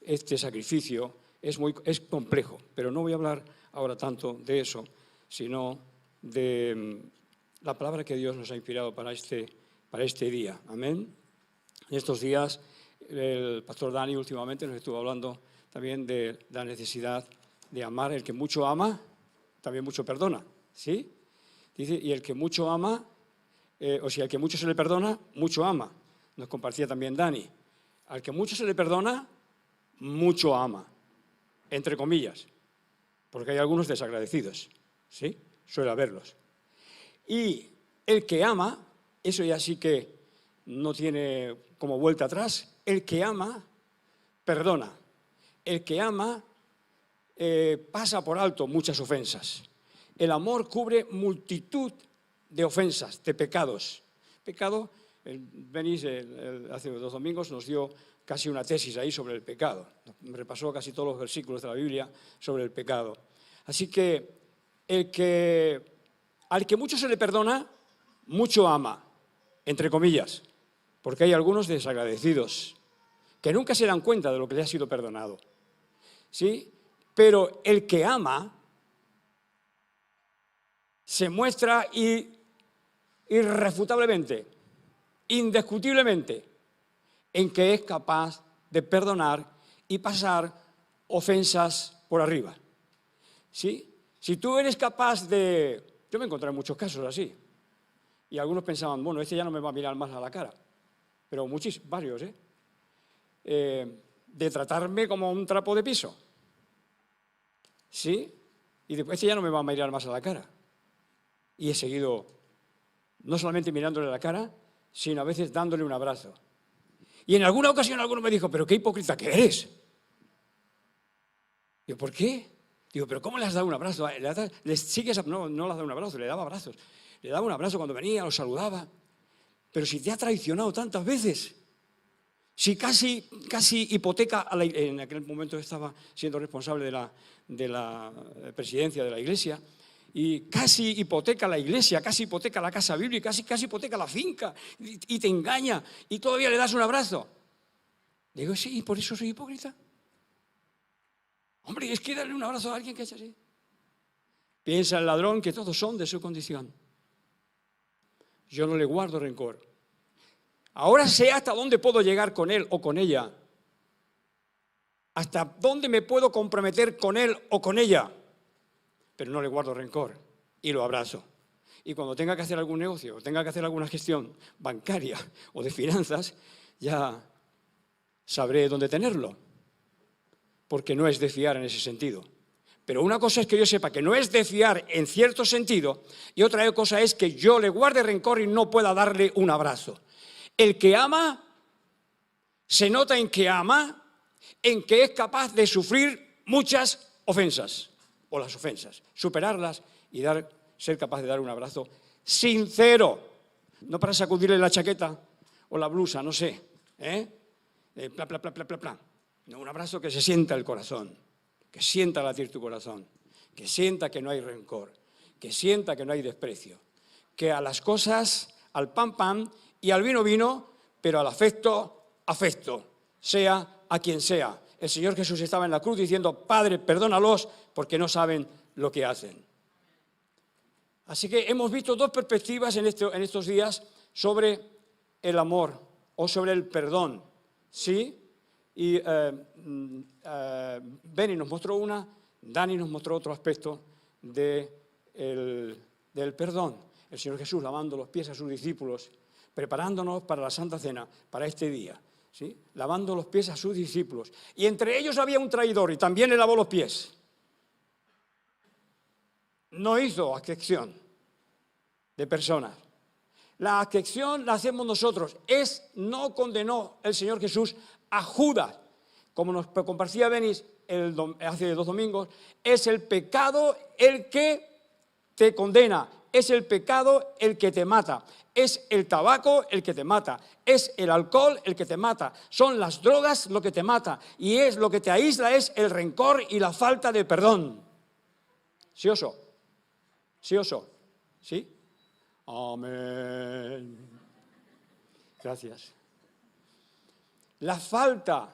este sacrificio es complejo, pero no voy a hablar ahora tanto de eso, sino de la palabra que Dios nos ha inspirado para este día. Amén. En estos días, el pastor Dani últimamente nos estuvo hablando también de la necesidad de amar. El que mucho ama, también mucho perdona, ¿sí? Dice, y el que mucho ama, al que mucho se le perdona, mucho ama. Nos compartía también Dani. Al que mucho se le perdona, mucho ama, entre comillas, porque hay algunos desagradecidos, ¿sí? Suele haberlos. Y el que ama, eso ya sí que no tiene como vuelta atrás, el que ama, perdona. El que ama pasa por alto muchas ofensas. El amor cubre multitud de ofensas, de pecados. Pecado, Benis hace 2 domingos nos dio casi una tesis ahí sobre el pecado. Repasó casi todos los versículos de la Biblia sobre el pecado. Así que al que mucho se le perdona, mucho ama, entre comillas, porque hay algunos desagradecidos que nunca se dan cuenta de lo que le ha sido perdonado, ¿sí? Pero el que ama se muestra irrefutablemente, indiscutiblemente, en que es capaz de perdonar y pasar ofensas por arriba, ¿sí? Si tú eres capaz de... Yo me encontré en muchos casos así, y algunos pensaban, bueno, este ya no me va a mirar más a la cara, pero varios, de tratarme como un trapo de piso, ¿sí? Y después este ya no me va a mirar más a la cara. Y he seguido no solamente mirándole a la cara, sino a veces dándole un abrazo. Y en alguna ocasión alguno me dijo, pero qué hipócrita que eres. Digo, ¿por qué? Digo, pero ¿cómo le has dado un abrazo? No, le has dado un abrazo, le daba abrazos. Le daba un abrazo cuando venía, lo saludaba. Pero si te ha traicionado tantas veces, si casi hipoteca, en aquel momento estaba siendo responsable de la presidencia de la Iglesia, y casi hipoteca la iglesia, casi hipoteca la casa bíblica, casi hipoteca la finca, y te engaña, y todavía le das un abrazo. Digo, sí, ¿y por eso soy hipócrita? Hombre, es que darle un abrazo a alguien que es así. Piensa el ladrón que todos son de su condición. Yo no le guardo rencor. Ahora sé hasta dónde puedo llegar con él o con ella. Hasta dónde me puedo comprometer con él o con ella. Pero no le guardo rencor y lo abrazo. Y cuando tenga que hacer algún negocio o tenga que hacer alguna gestión bancaria o de finanzas, ya sabré dónde tenerlo, porque no es de fiar en ese sentido. Pero una cosa es que yo sepa que no es de fiar en cierto sentido, y otra cosa es que yo le guarde rencor y no pueda darle un abrazo. El que ama, se nota en que ama, en que es capaz de sufrir muchas ofensas, o las ofensas, superarlas y ser capaz de dar un abrazo sincero, no para sacudirle la chaqueta o la blusa, no sé, No, un abrazo que se sienta el corazón, que sienta latir tu corazón, que sienta que no hay rencor, que sienta que no hay desprecio, que a las cosas, al pan, y al vino, pero al afecto, sea a quien sea. El Señor Jesús estaba en la cruz diciendo, Padre, perdónalos porque no saben lo que hacen. Así que hemos visto 2 perspectivas en estos días sobre el amor o sobre el perdón, ¿sí? Y Benny nos mostró una, Dani nos mostró otro aspecto del perdón. El Señor Jesús lavando los pies a sus discípulos, preparándonos para la Santa Cena, para este día, ¿sí? Lavando los pies a sus discípulos. Y entre ellos había un traidor y también le lavó los pies. No hizo acepción de personas. La acepción la hacemos nosotros. No condenó el Señor Jesús a Judas. Como nos compartía Benis hace 2 domingos, es el pecado el que te condena, es el pecado el que te mata, es el tabaco el que te mata, es el alcohol el que te mata, son las drogas lo que te mata, y es lo que te aísla es el rencor y la falta de perdón. ¿Sí o so? ¿Sí o so? ¿Sí? Amén. Gracias. La falta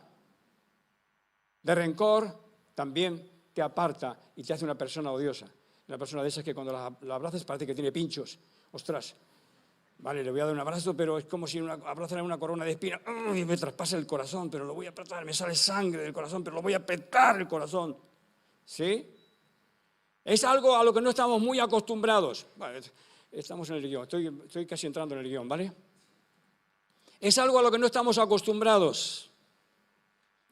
de rencor, también te aparta y te hace una persona odiosa. Una persona de esas que cuando la abrazas parece que tiene pinchos. Ostras, vale, le voy a dar un abrazo, pero es como si abrazara una corona de espinas. ¡Uy! Me traspasa el corazón, pero lo voy a apretar. Me sale sangre del corazón, pero lo voy a petar el corazón. ¿Sí? Es algo a lo que no estamos muy acostumbrados. Vale, estamos en el guión, estoy casi entrando en el guión, ¿vale? Es algo a lo que no estamos acostumbrados.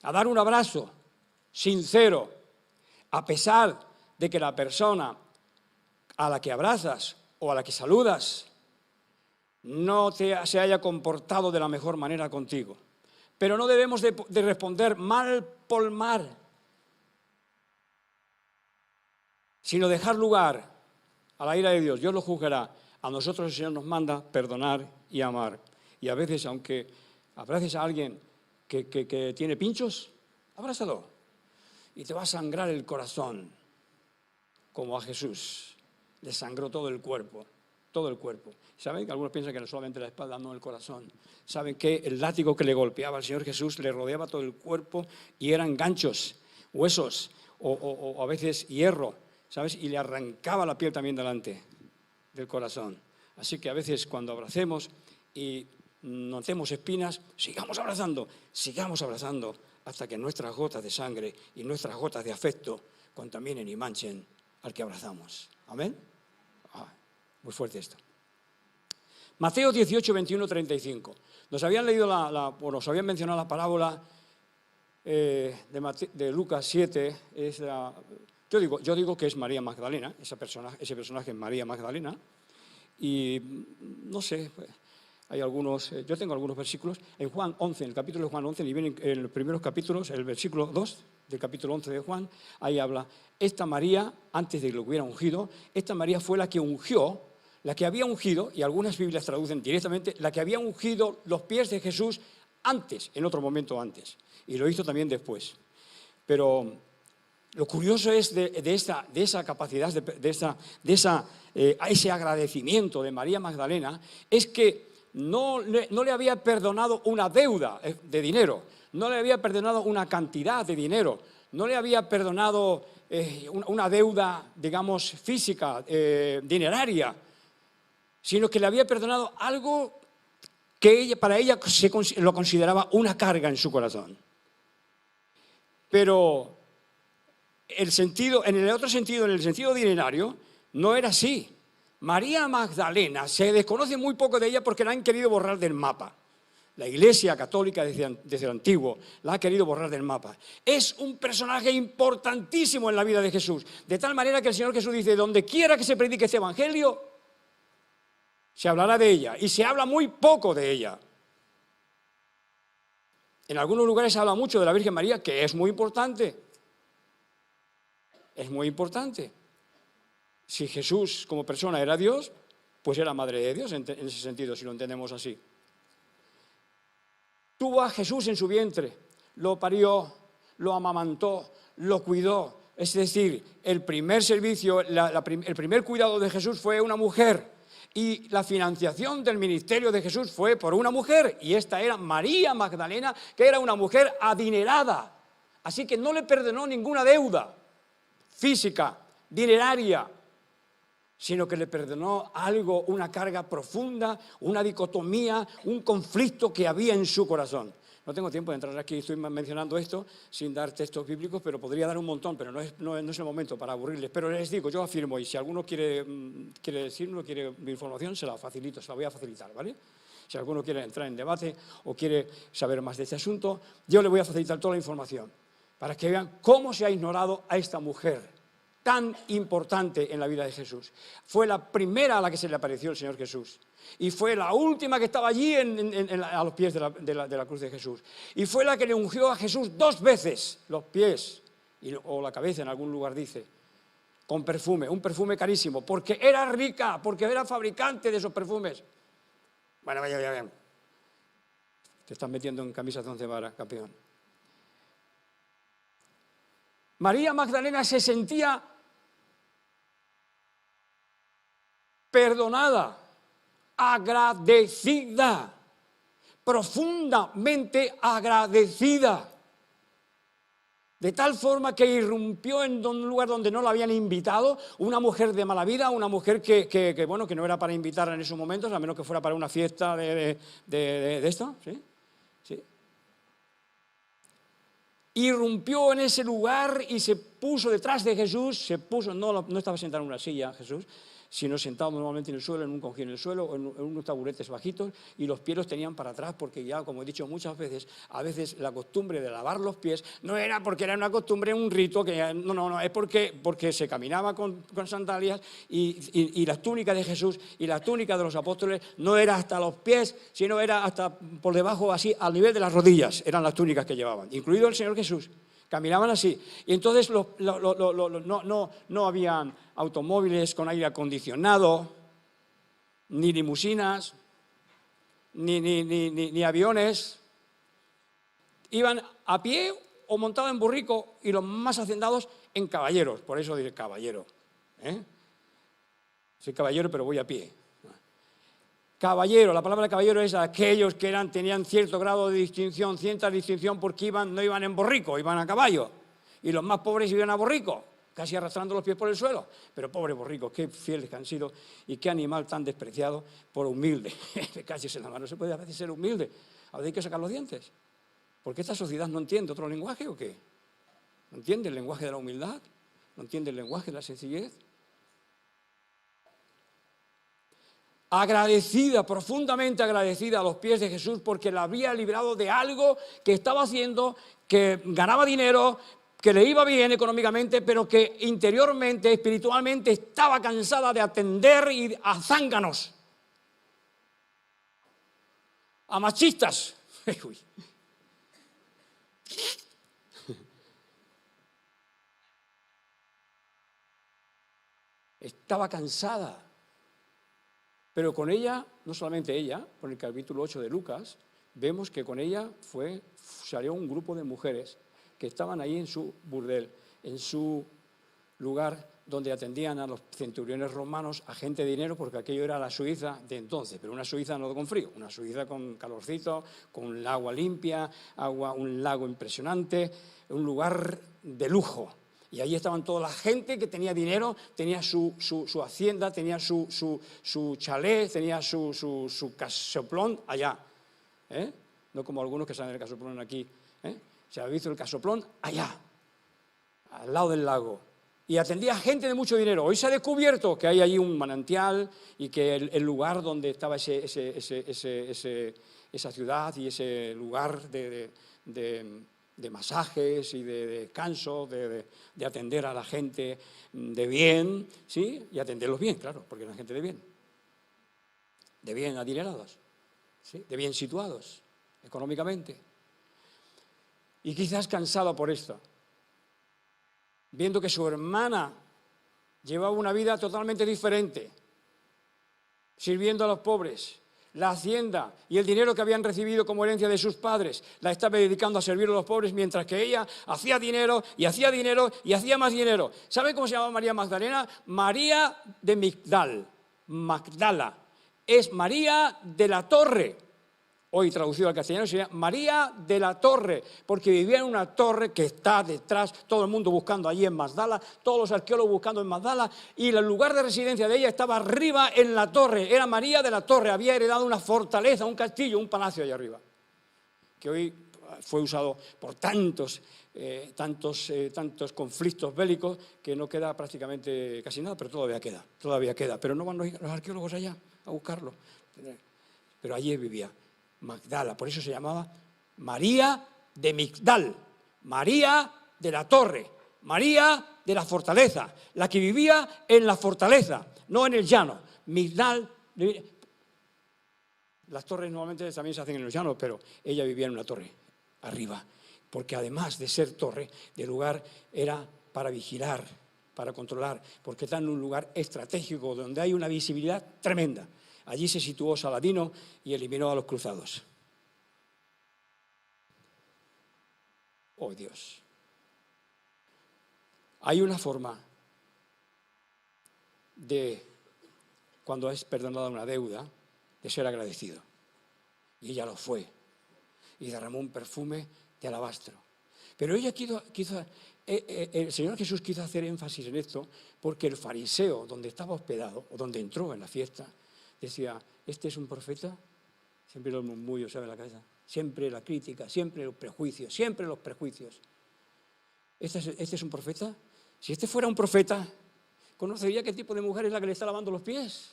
A dar un abrazo sincero, a pesar de que la persona a la que abrazas o a la que saludas no se haya comportado de la mejor manera contigo. Pero no debemos de responder mal por mal, sino dejar lugar a la ira de Dios. Dios lo juzgará. A nosotros el Señor nos manda perdonar y amar. Y a veces, aunque abraces a alguien que tiene pinchos, abrázalo. Y te va a sangrar el corazón, como a Jesús. Le sangró todo el cuerpo, todo el cuerpo. ¿Saben que algunos piensan que no solamente la espalda, no el corazón? ¿Saben que el látigo que le golpeaba al Señor Jesús le rodeaba todo el cuerpo y eran ganchos, huesos o a veces hierro, ¿sabes? Y le arrancaba la piel también delante del corazón. Así que a veces cuando abracemos y notemos espinas, sigamos abrazando hasta que nuestras gotas de sangre y nuestras gotas de afecto contaminen y manchen al que abrazamos. ¿Amén? Muy fuerte esto. Mateo 18, 21, 35. Nos habían leído nos habían mencionado la parábola de Lucas 7. Yo digo que es María Magdalena, ese personaje es María Magdalena. Y no sé, hay algunos, yo tengo algunos versículos. En Juan 11, en el capítulo de Juan 11, y vienen en los primeros capítulos, el versículo 2 del capítulo 11 de Juan, ahí habla, esta María, antes de que lo hubiera ungido, esta María fue la que ungió, la que había ungido, y algunas Biblias traducen directamente, la que había ungido los pies de Jesús antes, en otro momento antes, y lo hizo también después. Pero lo curioso es de esa capacidad, ese agradecimiento de María Magdalena, es que no le había perdonado una deuda de dinero, no le había perdonado una cantidad de dinero, no le había perdonado una deuda, digamos, física, dineraria, sino que le había perdonado algo que para ella lo consideraba una carga en su corazón. Pero en el otro sentido, en el sentido dinerario, no era así. María Magdalena, se desconoce muy poco de ella porque la han querido borrar del mapa. La Iglesia Católica desde el antiguo la ha querido borrar del mapa. Es un personaje importantísimo en la vida de Jesús, de tal manera que el Señor Jesús dice, donde quiera que se predique este evangelio, se hablará de ella, y se habla muy poco de ella. En algunos lugares se habla mucho de la Virgen María, que es muy importante. Es muy importante. Si Jesús como persona era Dios, pues era madre de Dios en ese sentido, si lo entendemos así. Tuvo a Jesús en su vientre, lo parió, lo amamantó, lo cuidó. Es decir, el primer servicio, el primer cuidado de Jesús fue una mujer. Y la financiación del ministerio de Jesús fue por una mujer. Y esta era María Magdalena, que era una mujer adinerada. Así que no le perdonó ninguna deuda física, dineraria, sino que le perdonó algo, una carga profunda, una dicotomía, un conflicto que había en su corazón. No tengo tiempo de entrar aquí, estoy mencionando esto sin dar textos bíblicos, pero podría dar un montón, pero no es el momento para aburrirles. Pero les digo, yo afirmo, y si alguno quiere decirlo, quiere mi información, se la facilito, se la voy a facilitar, ¿vale? Si alguno quiere entrar en debate o quiere saber más de este asunto, yo le voy a facilitar toda la información para que vean cómo se ha ignorado a esta mujer tan importante en la vida de Jesús. Fue la primera a la que se le apareció el Señor Jesús. Y fue la última que estaba allí a los pies de la cruz de Jesús. Y fue la que le ungió a Jesús 2 veces los pies, o la cabeza en algún lugar dice, con perfume, un perfume carísimo, porque era rica, porque era fabricante de esos perfumes. Bueno, vaya. Te estás metiendo en camisas de 11 varas, campeón. María Magdalena se sentía perdonada, agradecida, profundamente agradecida. De tal forma que irrumpió en un lugar donde no la habían invitado, una mujer de mala vida, una mujer que no era para invitarla en esos momentos, a menos que fuera para una fiesta de esto, ¿sí? ¿Sí? Irrumpió en ese lugar y se puso detrás de Jesús, no estaba sentado en una silla Jesús, sino sentado normalmente en el suelo, en un cojín en el suelo, o en unos taburetes bajitos, y los pies los tenían para atrás, porque ya, como he dicho muchas veces, a veces la costumbre de lavar los pies no era porque era una costumbre, un rito, no, es porque se caminaba con sandalias, y las túnicas de Jesús y las túnicas de los apóstoles no era hasta los pies, sino era hasta por debajo, así, al nivel de las rodillas, eran las túnicas que llevaban, incluido el Señor Jesús. Caminaban así. Y entonces no habían automóviles con aire acondicionado, ni limusinas, ni aviones. Iban a pie o montados en burrico, y los más hacendados en caballeros. Por eso diré caballero. Soy caballero, pero voy a pie. Caballero, la palabra caballero es aquellos que tenían cierto grado de distinción, cierta distinción, porque no iban en borrico, iban a caballo. Y los más pobres iban a borrico, casi arrastrando los pies por el suelo. Pero pobres borricos, qué fieles que han sido, y qué animal tan despreciado por humilde. Me calles en la mano, no se puede a veces ser humilde, a veces hay que sacar los dientes. Porque esta sociedad no entiende otro lenguaje, ¿o qué? ¿No entiende el lenguaje de la humildad? ¿No entiende el lenguaje de la sencillez? Agradecida, profundamente agradecida a los pies de Jesús, porque la había librado de algo que estaba haciendo, que ganaba dinero, que le iba bien económicamente, pero que interiormente, espiritualmente, estaba cansada de atender a zánganos, a machistas. Estaba cansada. Pero con ella, no solamente ella, por el capítulo 8 de Lucas, vemos que con ella salió un grupo de mujeres que estaban ahí en su burdel, en su lugar donde atendían a los centuriones romanos, a gente de dinero, porque aquello era la Suiza de entonces, pero una Suiza no con frío, una Suiza con calorcito, con el agua limpia, un lago impresionante, un lugar de lujo. Y ahí estaban toda la gente que tenía dinero, tenía su hacienda, tenía su chalet, tenía su casoplón allá. No como algunos que saben el casoplón aquí. Se había visto el casoplón allá, al lado del lago. Y atendía a gente de mucho dinero. Hoy se ha descubierto que hay allí un manantial, y que el lugar donde estaba esa ciudad y ese lugar de masajes y de descanso, de atender a la gente de bien, ¿sí? Y atenderlos bien, claro, porque eran gente de bien adinerados, ¿sí? De bien situados económicamente. Y quizás cansado por esto, viendo que su hermana llevaba una vida totalmente diferente, sirviendo a los pobres. La hacienda y el dinero que habían recibido como herencia de sus padres la estaba dedicando a servir a los pobres, mientras que ella hacía dinero y hacía dinero y hacía más dinero. ¿Saben cómo se llama María Magdalena? María de Magdala. Es María de la Torre. Hoy traducido al castellano sería María de la Torre, porque vivía en una torre que está detrás, todo el mundo buscando allí en Magdala, todos los arqueólogos buscando en Magdala, y el lugar de residencia de ella estaba arriba en la torre. Era María de la Torre, había heredado una fortaleza, un castillo, un palacio allá arriba, que hoy fue usado por tantos conflictos bélicos que no queda prácticamente casi nada, pero todavía queda. Pero no van los arqueólogos allá a buscarlo. Pero allí vivía Magdala, por eso se llamaba María de Migdal, María de la Torre, María de la fortaleza, la que vivía en la fortaleza, no en el llano. Migdal, las torres normalmente también se hacen en los llanos, pero ella vivía en una torre, arriba, porque además de ser torre, de lugar era para vigilar, para controlar, porque está en un lugar estratégico donde hay una visibilidad tremenda. Allí se situó Saladino y eliminó a los cruzados. Oh Dios. Hay una forma de, cuando es perdonada una deuda, de ser agradecido. Y ella lo fue. Y derramó un perfume de alabastro. Pero ella el Señor Jesús quiso hacer énfasis en esto porque el fariseo, donde estaba hospedado, o donde entró en la fiesta, decía, ¿este es un profeta? Siempre los murmullos, ¿sabe la cabeza? Siempre la crítica, siempre los prejuicios, siempre los prejuicios. ¿Este es un profeta? Si este fuera un profeta, ¿conocería qué tipo de mujer es la que le está lavando los pies?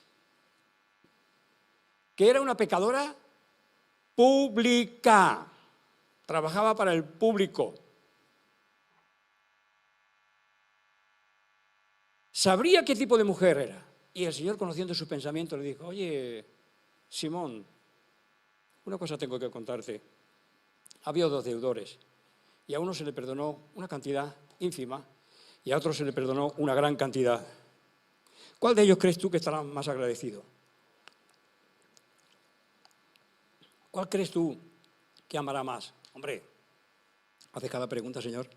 Que era una pecadora pública, trabajaba para el público. Sabría qué tipo de mujer era. Y el Señor, conociendo sus pensamientos, le dijo, oye, Simón, una cosa tengo que contarte. Había 2 deudores y a uno se le perdonó una cantidad ínfima y a otro se le perdonó una gran cantidad. ¿Cuál de ellos crees tú que estará más agradecido? ¿Cuál crees tú que amará más? Hombre, hace cada pregunta, Señor.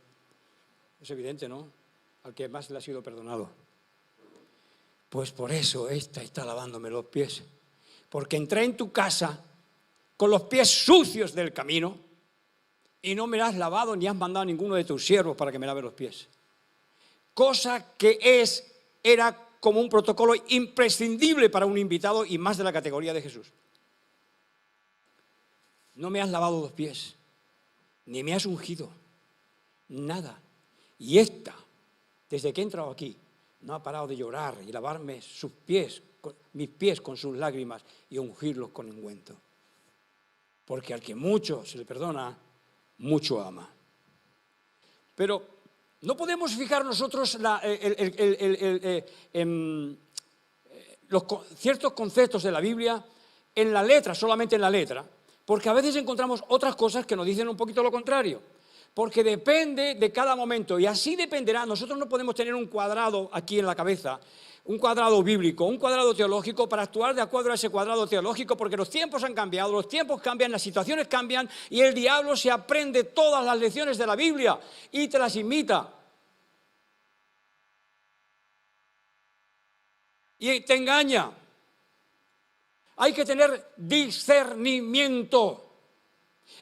Es evidente, ¿no? Al que más le ha sido perdonado. Pues por eso esta está lavándome los pies. Porque entré en tu casa con los pies sucios del camino y no me has lavado ni has mandado a ninguno de tus siervos para que me lave los pies. Cosa que era como un protocolo imprescindible para un invitado y más de la categoría de Jesús. No me has lavado los pies, ni me has ungido, nada. Y esta, desde que he entrado aquí, no ha parado de llorar y lavarme mis pies con sus lágrimas y ungirlos con ungüento. Porque al que mucho se le perdona, mucho ama. Pero no podemos fijar nosotros ciertos conceptos de la Biblia en la letra, solamente en la letra, porque a veces encontramos otras cosas que nos dicen un poquito lo contrario. Porque depende de cada momento y así dependerá. Nosotros no podemos tener un cuadrado aquí en la cabeza, un cuadrado bíblico, un cuadrado teológico para actuar de acuerdo a ese cuadrado teológico, porque los tiempos han cambiado, los tiempos cambian, las situaciones cambian y el diablo se aprende todas las lecciones de la Biblia y te las imita. Y te engaña. Hay que tener discernimiento.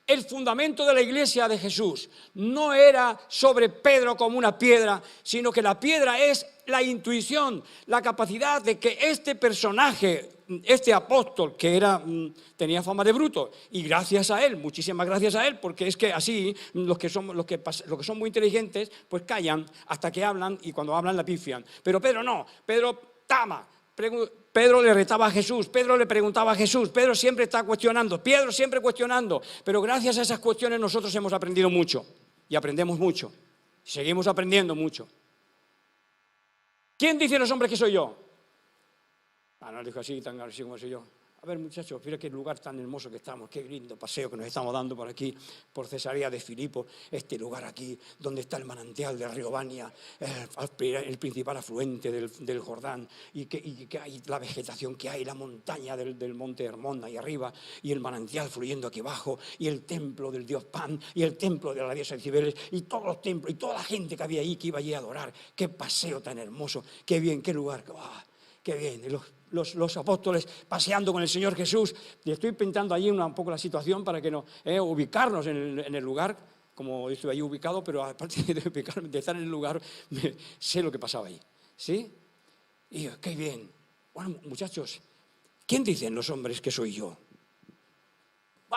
El fundamento de la iglesia de Jesús no era sobre Pedro como una piedra, sino que la piedra es la intuición, la capacidad de que este personaje, este apóstol que tenía fama de bruto, y gracias a él, muchísimas gracias a él, porque es que así los que son muy inteligentes, pues callan hasta que hablan y cuando hablan la pifian. Pero Pedro no, Pedro tama. Pedro le retaba a Jesús, Pedro le preguntaba a Jesús, Pedro siempre está cuestionando, Pedro siempre cuestionando, pero gracias a esas cuestiones nosotros hemos aprendido mucho y aprendemos mucho, seguimos aprendiendo mucho. ¿Quién dice los hombres que soy yo? No dijo así, tan así como soy yo. A ver, muchachos, mira qué lugar tan hermoso que estamos, qué lindo paseo que nos estamos dando por aquí, por Cesarea de Filipo, este lugar aquí, donde está el manantial de Riobania, el principal afluente del Jordán, y que hay la vegetación que hay, la montaña del monte Hermón ahí arriba, y el manantial fluyendo aquí abajo, y el templo del dios Pan, y el templo de la diosa Cibeles, y todos los templos, y toda la gente que había ahí, que iba allí a adorar. Qué paseo tan hermoso, qué bien, qué lugar, qué bien. Los apóstoles paseando con el Señor Jesús, y estoy pintando allí un poco la situación para que ubicarnos en el lugar, como estoy allí ubicado, pero aparte de estar en el lugar, sé lo que pasaba ahí, ¿sí? Y qué bien. Bueno, muchachos, ¿quién dicen los hombres que soy yo?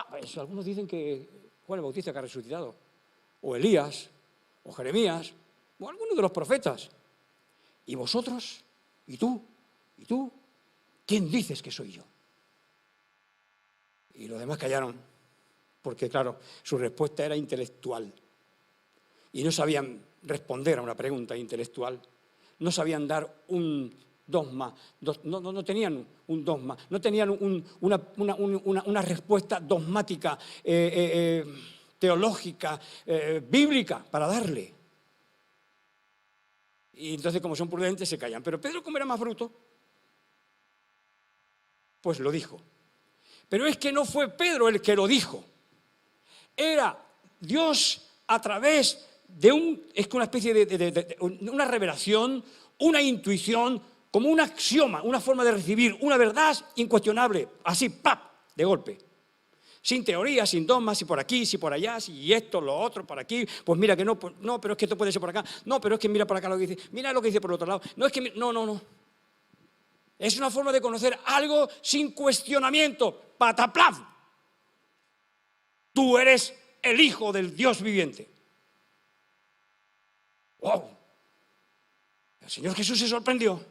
Pues algunos dicen que Juan el Bautista que ha resucitado, o Elías, o Jeremías, o alguno de los profetas. ¿Y vosotros? ¿Y tú? ¿Y tú? ¿Quién dices que soy yo? Y los demás callaron, porque claro, su respuesta era intelectual. Y no sabían responder a una pregunta intelectual. No sabían dar un dogma, no tenían un dogma, no tenían una respuesta dogmática, teológica, bíblica para darle. Y entonces, como son prudentes, se callan. Pero Pedro, como era más bruto, pues lo dijo. Pero es que no fue Pedro el que lo dijo. Era Dios a través de una especie de una revelación, una intuición, como un axioma, una forma de recibir una verdad incuestionable, así, ¡pap!, de golpe. Sin teoría, sin dogmas, si por aquí, si por allá, si esto, lo otro, por aquí, pues mira que no, pues, no, pero es que esto puede ser por acá, no, pero es que mira por acá lo que dice, mira lo que dice por el otro lado, no es que, no. Es una forma de conocer algo sin cuestionamiento, pataplaf. Tú eres el Hijo del Dios viviente. ¡Wow! El Señor Jesús se sorprendió.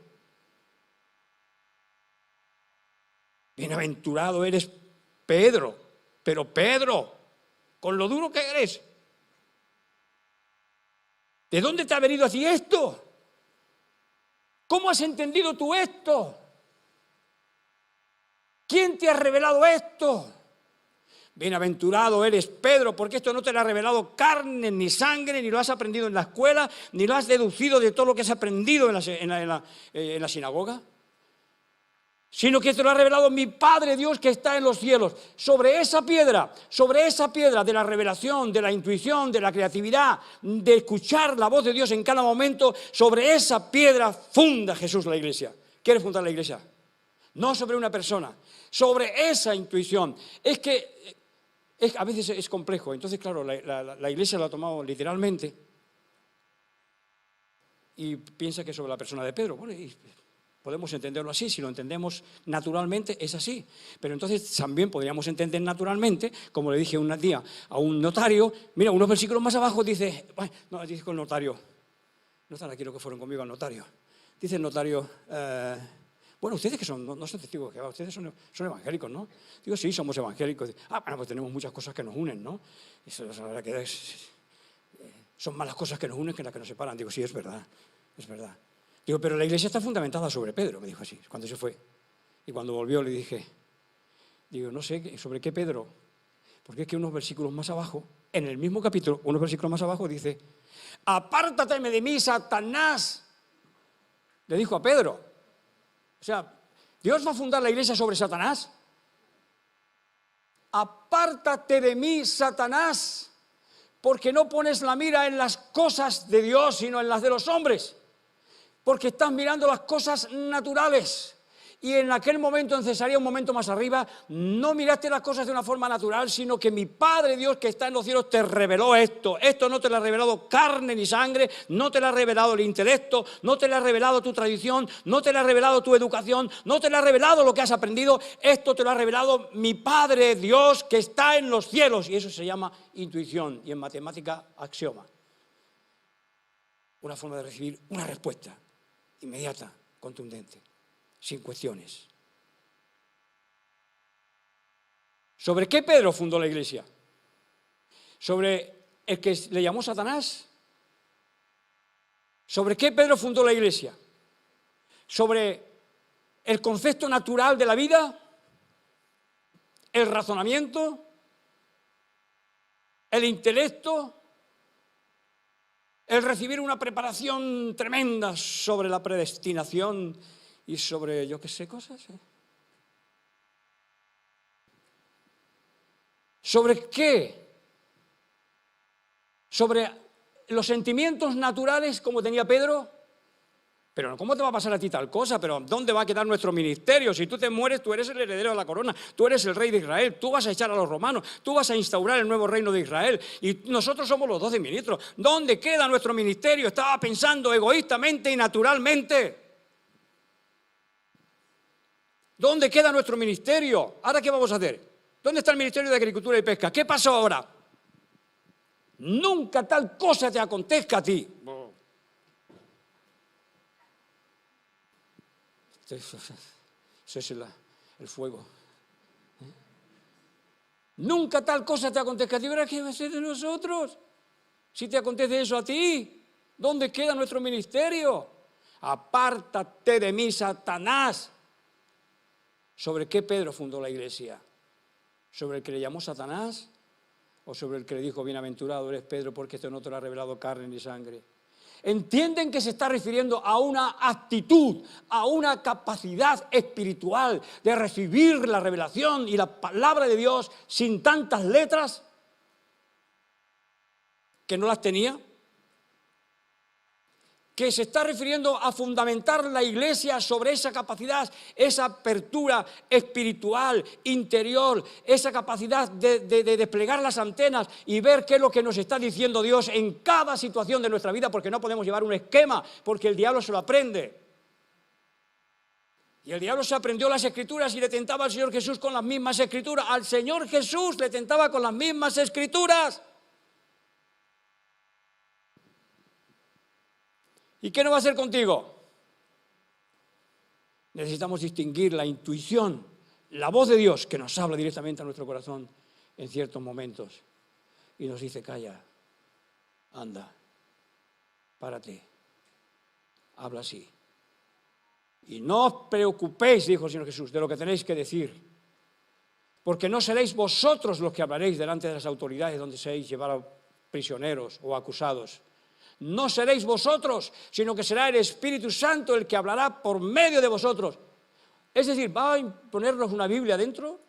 Bienaventurado eres Pedro, pero Pedro, con lo duro que eres, ¿de dónde te ha venido a ti esto? ¿Cómo has entendido tú esto? ¿Quién te ha revelado esto? Bienaventurado eres Pedro, porque esto no te lo ha revelado carne ni sangre, ni lo has aprendido en la escuela, ni lo has deducido de todo lo que has aprendido en la sinagoga, sino que te lo ha revelado mi Padre Dios que está en los cielos. Sobre esa piedra de la revelación, de la intuición, de la creatividad, de escuchar la voz de Dios en cada momento, sobre esa piedra funda Jesús la iglesia. ¿Quiere fundar la iglesia? No sobre una persona, sobre esa intuición. A veces es complejo, entonces claro, la iglesia lo ha tomado literalmente y piensa que es sobre la persona de Pedro. Bueno, y podemos entenderlo así, si lo entendemos naturalmente es así, pero entonces también podríamos entender naturalmente, como le dije un día a un notario, mira, unos versículos más abajo dice, no, dice con el notario, no están aquí los que fueron conmigo al notario, dice el notario, bueno, ustedes que son, no son testigos de Jehová, ustedes son evangélicos, ¿no? Digo, sí, somos evangélicos. Bueno, pues tenemos muchas cosas que nos unen, ¿no? Eso, la verdad que son más las cosas que nos unen que las que nos separan. Digo, sí, es verdad, es verdad. Digo, pero la iglesia está fundamentada sobre Pedro, me dijo así, cuando se fue. Y cuando volvió le dije, digo, no sé, ¿sobre qué Pedro? Porque es que unos versículos más abajo, en el mismo capítulo, unos versículos más abajo dice, apártate de mí, Satanás, le dijo a Pedro. O sea, ¿Dios va a fundar la iglesia sobre Satanás? Apártate de mí, Satanás, porque no pones la mira en las cosas de Dios, sino en las de los hombres. Porque estás mirando las cosas naturales. Y en aquel momento, en Cesarea, un momento más arriba, no miraste las cosas de una forma natural, sino que mi Padre Dios que está en los cielos te reveló esto. Esto no te lo ha revelado carne ni sangre, no te lo ha revelado el intelecto, no te lo ha revelado tu tradición, no te lo ha revelado tu educación, no te lo ha revelado lo que has aprendido. Esto te lo ha revelado mi Padre Dios que está en los cielos. Y eso se llama intuición y en matemática axioma. Una forma de recibir una respuesta inmediata, contundente. Sin cuestiones. ¿Sobre qué Pedro fundó la iglesia? ¿Sobre el que le llamó Satanás? ¿Sobre qué Pedro fundó la iglesia? ¿Sobre el concepto natural de la vida? ¿El razonamiento? ¿El intelecto? ¿El recibir una preparación tremenda sobre la predestinación y sobre, yo qué sé, cosas? ¿Sobre qué? ¿Sobre los sentimientos naturales como tenía Pedro? Pero ¿cómo te va a pasar a ti tal cosa? ¿Pero dónde va a quedar nuestro ministerio? Si tú te mueres, tú eres el heredero de la corona, tú eres el rey de Israel, tú vas a echar a los romanos, tú vas a instaurar el nuevo reino de Israel y nosotros somos los 12 ministros. ¿Dónde queda nuestro ministerio? Estaba pensando egoístamente y naturalmente. ¿Dónde queda nuestro ministerio? ¿Ahora qué vamos a hacer? ¿Dónde está el Ministerio de Agricultura y Pesca? ¿Qué pasó ahora? Nunca tal cosa te acontezca a ti. Ese es el fuego. Nunca tal cosa te acontezca a ti. ¿Verdad qué va a ser de nosotros? Si te acontece eso a ti, ¿dónde queda nuestro ministerio? Apártate de mí, Satanás. ¿Sobre qué Pedro fundó la iglesia? ¿Sobre el que le llamó Satanás? ¿O sobre el que le dijo, bienaventurado eres Pedro, porque esto no te lo ha revelado carne ni sangre? ¿Entienden que se está refiriendo a una actitud, a una capacidad espiritual de recibir la revelación y la palabra de Dios sin tantas letras que no las tenía? que se está refiriendo a fundamentar la Iglesia sobre esa capacidad, esa apertura espiritual, interior, esa capacidad de desplegar las antenas y ver qué es lo que nos está diciendo Dios en cada situación de nuestra vida, porque no podemos llevar un esquema, porque el diablo se lo aprende. Y el diablo se aprendió las Escrituras y le tentaba al Señor Jesús con las mismas Escrituras. Al Señor Jesús le tentaba con las mismas Escrituras. ¿Y qué no va a hacer contigo? Necesitamos distinguir la intuición, la voz de Dios que nos habla directamente a nuestro corazón en ciertos momentos y nos dice: calla, anda, párate, habla así. Y no os preocupéis, dijo el Señor Jesús, de lo que tenéis que decir, porque no seréis vosotros los que hablaréis delante de las autoridades donde seáis llevados prisioneros o acusados. No seréis vosotros, sino que será el Espíritu Santo el que hablará por medio de vosotros. Es decir, ¿va a ponernos una Biblia dentro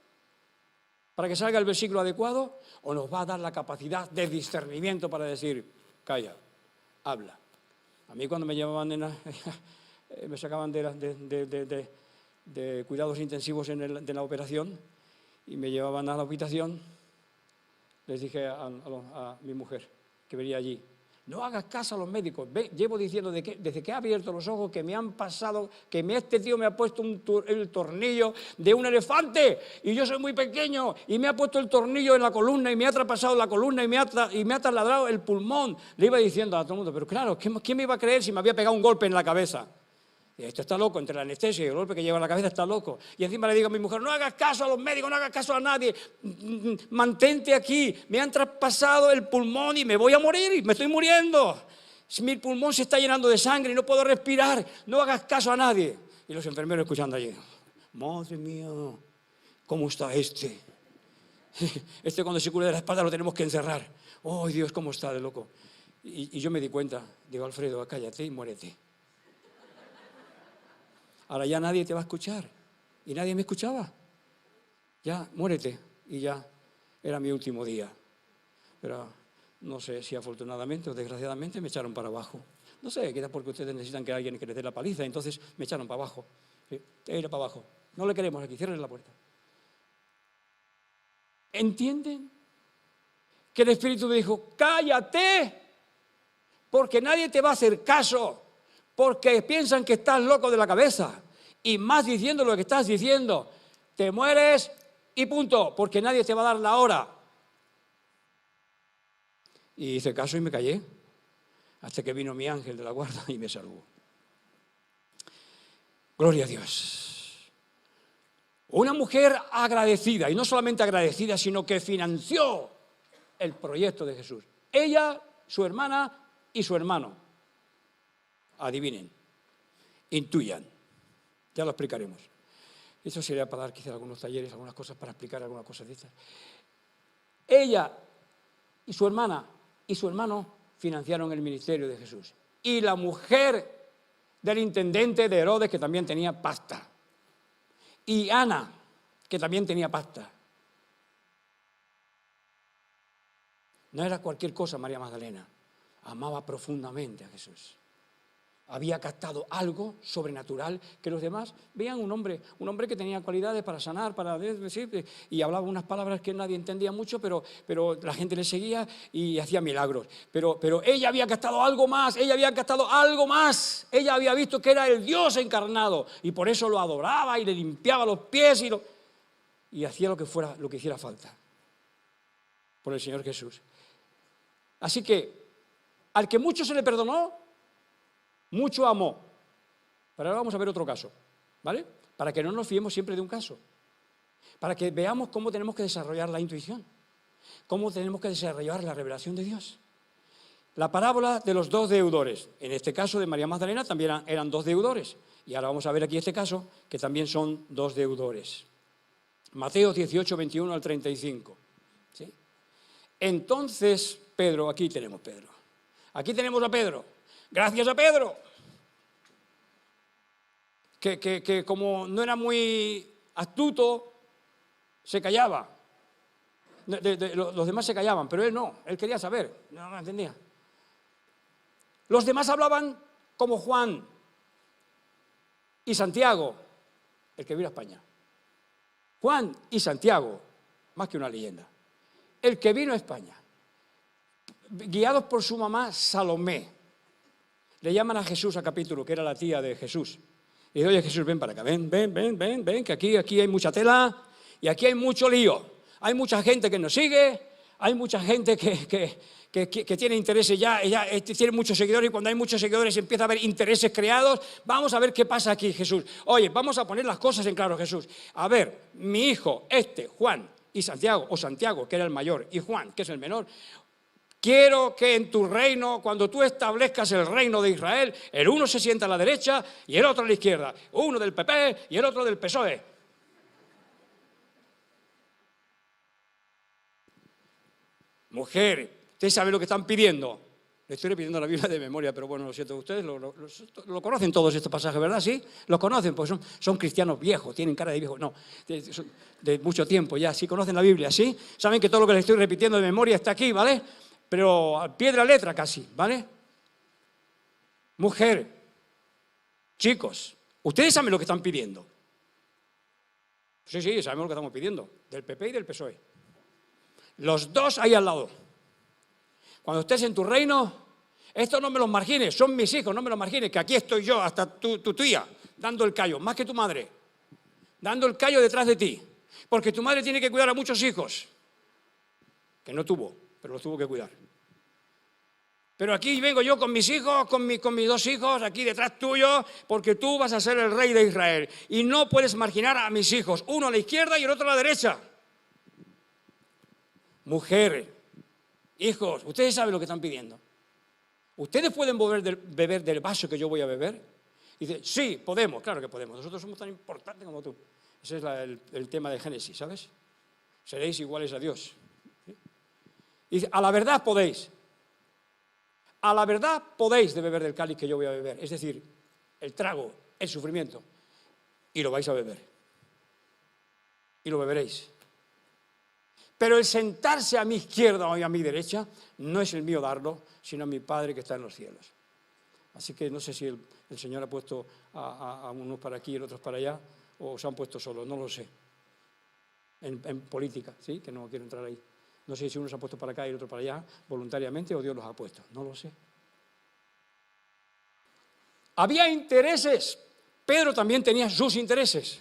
para que salga el versículo adecuado? ¿O nos va a dar la capacidad de discernimiento para decir: calla, habla? A mí cuando me llevaban me sacaban de cuidados intensivos de la operación y me llevaban a la habitación, les dije a mi mujer que venía allí: no hagas caso a los médicos. Llevo diciendo desde que he abierto los ojos que me han pasado, que este tío me ha puesto el tornillo de un elefante y yo soy muy pequeño y me ha puesto el tornillo en la columna y me ha traspasado la columna y me ha taladrado el pulmón. Le iba diciendo a todo el mundo, pero claro, ¿quién me iba a creer si me había pegado un golpe en la cabeza? Y esto está loco, entre la anestesia y el golpe que lleva en la cabeza está loco. Y encima le digo a mi mujer: no hagas caso a los médicos, no hagas caso a nadie, mantente aquí, me han traspasado el pulmón y me voy a morir, y me estoy muriendo. Mi pulmón se está llenando de sangre y no puedo respirar, no hagas caso a nadie. Y los enfermeros escuchando allí: madre mía, ¿cómo está este? Este cuando se cure de la espalda lo tenemos que encerrar. ¡Oh, Dios, cómo está de loco! Y yo me di cuenta, digo: Alfredo, cállate y muérete. Ahora ya nadie te va a escuchar. Y nadie me escuchaba. Ya, muérete. Y ya era mi último día. Pero no sé si afortunadamente o desgraciadamente me echaron para abajo. No sé, quizás porque ustedes necesitan que alguien que les dé la paliza, entonces me echaron para abajo. Sí, ir para abajo. No le queremos aquí, cierren la puerta. ¿Entienden? Que el Espíritu me dijo: cállate, porque nadie te va a hacer caso. Porque piensan que estás loco de la cabeza, y más diciendo lo que estás diciendo, te mueres y punto, porque nadie te va a dar la hora. Y hice caso y me callé, hasta que vino mi ángel de la guarda y me salvó. Gloria a Dios. Una mujer agradecida, y no solamente agradecida, sino que financió el proyecto de Jesús. Ella, su hermana y su hermano. Adivinen, intuyan, ya lo explicaremos. Eso sería para dar quizás algunos talleres, algunas cosas para explicar algunas cosas de estas. Ella y su hermana y su hermano financiaron el ministerio de Jesús. Y la mujer del intendente de Herodes, que también tenía pasta. Y Ana, que también tenía pasta. No era cualquier cosa María Magdalena. Amaba profundamente a Jesús. Había captado algo sobrenatural que los demás veían un hombre que tenía cualidades para sanar, para decir, y hablaba unas palabras que nadie entendía mucho, pero la gente le seguía y hacía milagros. Pero ella había captado algo más, ella había visto que era el Dios encarnado y por eso lo adoraba y le limpiaba los pies y hacía lo que hiciera falta por el Señor Jesús. Así que al que mucho se le perdonó, mucho amó. Pero ahora vamos a ver otro caso, ¿vale? Para que no nos fiemos siempre de un caso. Para que veamos cómo tenemos que desarrollar la intuición. Cómo tenemos que desarrollar la revelación de Dios. La parábola de los dos deudores. En este caso de María Magdalena también eran dos deudores. Y ahora vamos a ver aquí este caso, que también son dos deudores. Mateo 18, 21 al 35. ¿Sí? Entonces, Pedro, aquí tenemos Pedro. Aquí tenemos a Pedro. Gracias a Pedro, que como no era muy astuto, se callaba. Los demás se callaban, pero él no, él quería saber, no entendía. Los demás hablaban como Juan y Santiago, el que vino a España. Juan y Santiago, más que una leyenda, el que vino a España, guiados por su mamá Salomé, le llaman a Jesús a capítulo, que era la tía de Jesús. Y dice, oye Jesús, ven para acá, ven, que aquí hay mucha tela y aquí hay mucho lío. Hay mucha gente que nos sigue, hay mucha gente que tiene intereses ya tiene muchos seguidores, y cuando hay muchos seguidores empieza a haber intereses creados. Vamos a ver qué pasa aquí, Jesús. Oye, vamos a poner las cosas en claro, Jesús. A ver, mi hijo, Juan y Santiago, o Santiago, que era el mayor, y Juan, que es el menor, quiero que en tu reino, cuando tú establezcas el reino de Israel, el uno se sienta a la derecha y el otro a la izquierda. Uno del PP y el otro del PSOE. Mujer, ¿usted sabe lo que están pidiendo? Le estoy repitiendo la Biblia de memoria, pero bueno, lo siento, ustedes lo conocen todos estos pasajes, ¿verdad? ¿Sí? Los conocen, pues son cristianos viejos, tienen cara de viejos, no, de mucho tiempo ya, sí conocen la Biblia, ¿sí? Saben que todo lo que les estoy repitiendo de memoria está aquí, ¿vale? Pero al pie de la letra casi, ¿vale? Mujer, chicos, ustedes saben lo que están pidiendo. Sí, sabemos lo que estamos pidiendo, del PP y del PSOE. Los dos ahí al lado. Cuando estés en tu reino, estos no me los margines, son mis hijos, no me los margines, que aquí estoy yo, hasta tu tía, dando el callo, más que tu madre, dando el callo detrás de ti, porque tu madre tiene que cuidar a muchos hijos, que no tuvo, pero los tuvo que cuidar. Pero aquí vengo yo con mis hijos, con mis dos hijos, aquí detrás tuyo, porque tú vas a ser el rey de Israel, y no puedes marginar a mis hijos, uno a la izquierda y el otro a la derecha. Mujer, hijos, ustedes saben lo que están pidiendo. ¿Ustedes pueden beber del vaso que yo voy a beber? Y dice, sí, podemos, claro que podemos. Nosotros somos tan importantes como tú. Ese es el tema de Génesis, ¿sabes? Seréis iguales a Dios. ¿Sí? Y dice, a la verdad podéis. A la verdad podéis de beber del cáliz que yo voy a beber. Es decir, el trago, el sufrimiento. Y lo vais a beber. Y lo beberéis. Pero el sentarse a mi izquierda o a mi derecha no es el mío darlo, sino a mi Padre que está en los cielos. Así que no sé si el Señor ha puesto a unos para aquí y otros para allá, o se han puesto solos, no lo sé. En política, ¿sí? Que no quiero entrar ahí. No sé si uno se ha puesto para acá y el otro para allá, voluntariamente, o Dios los ha puesto, no lo sé. Había intereses. Pedro también tenía sus intereses.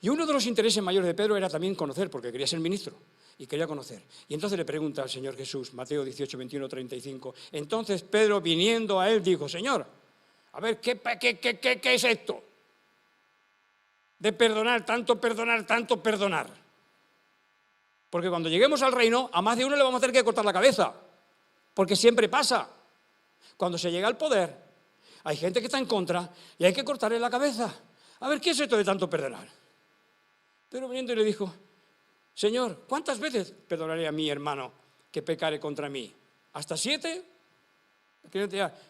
Y uno de los intereses mayores de Pedro era también conocer, porque quería ser ministro. Y quería conocer. Y entonces le pregunta al Señor Jesús, Mateo 18, 21, 35. Entonces Pedro, viniendo a él, dijo, Señor, a ver, ¿qué es esto? De perdonar, tanto perdonar. Porque cuando lleguemos al reino, a más de uno le vamos a tener que cortar la cabeza. Porque siempre pasa. Cuando se llega al poder, hay gente que está en contra y hay que cortarle la cabeza. A ver, ¿qué es esto de tanto perdonar? Pedro viniendo y le dijo, Señor, ¿cuántas veces perdonaré a mi hermano que pecare contra mí? ¿Hasta 7?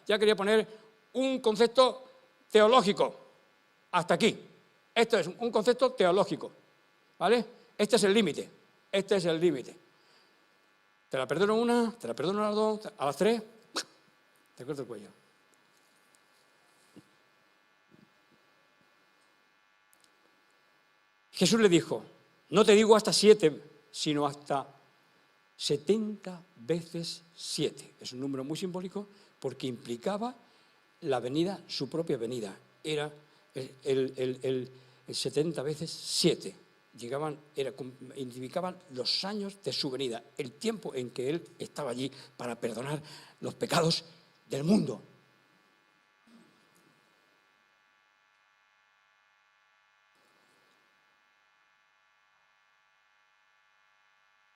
Ya quería poner un concepto teológico. Hasta aquí. Esto es un concepto teológico. ¿Vale? Este es el límite. Este es el límite. Te la perdono una, te la perdono a las 2, a las 3, te corto el cuello. Jesús le dijo, no te digo hasta 7, sino hasta 70 veces 7. Es un número muy simbólico porque implicaba la venida, su propia venida. Era el 70 veces 7. Indicaban los años de su venida, el tiempo en que Él estaba allí para perdonar los pecados del mundo.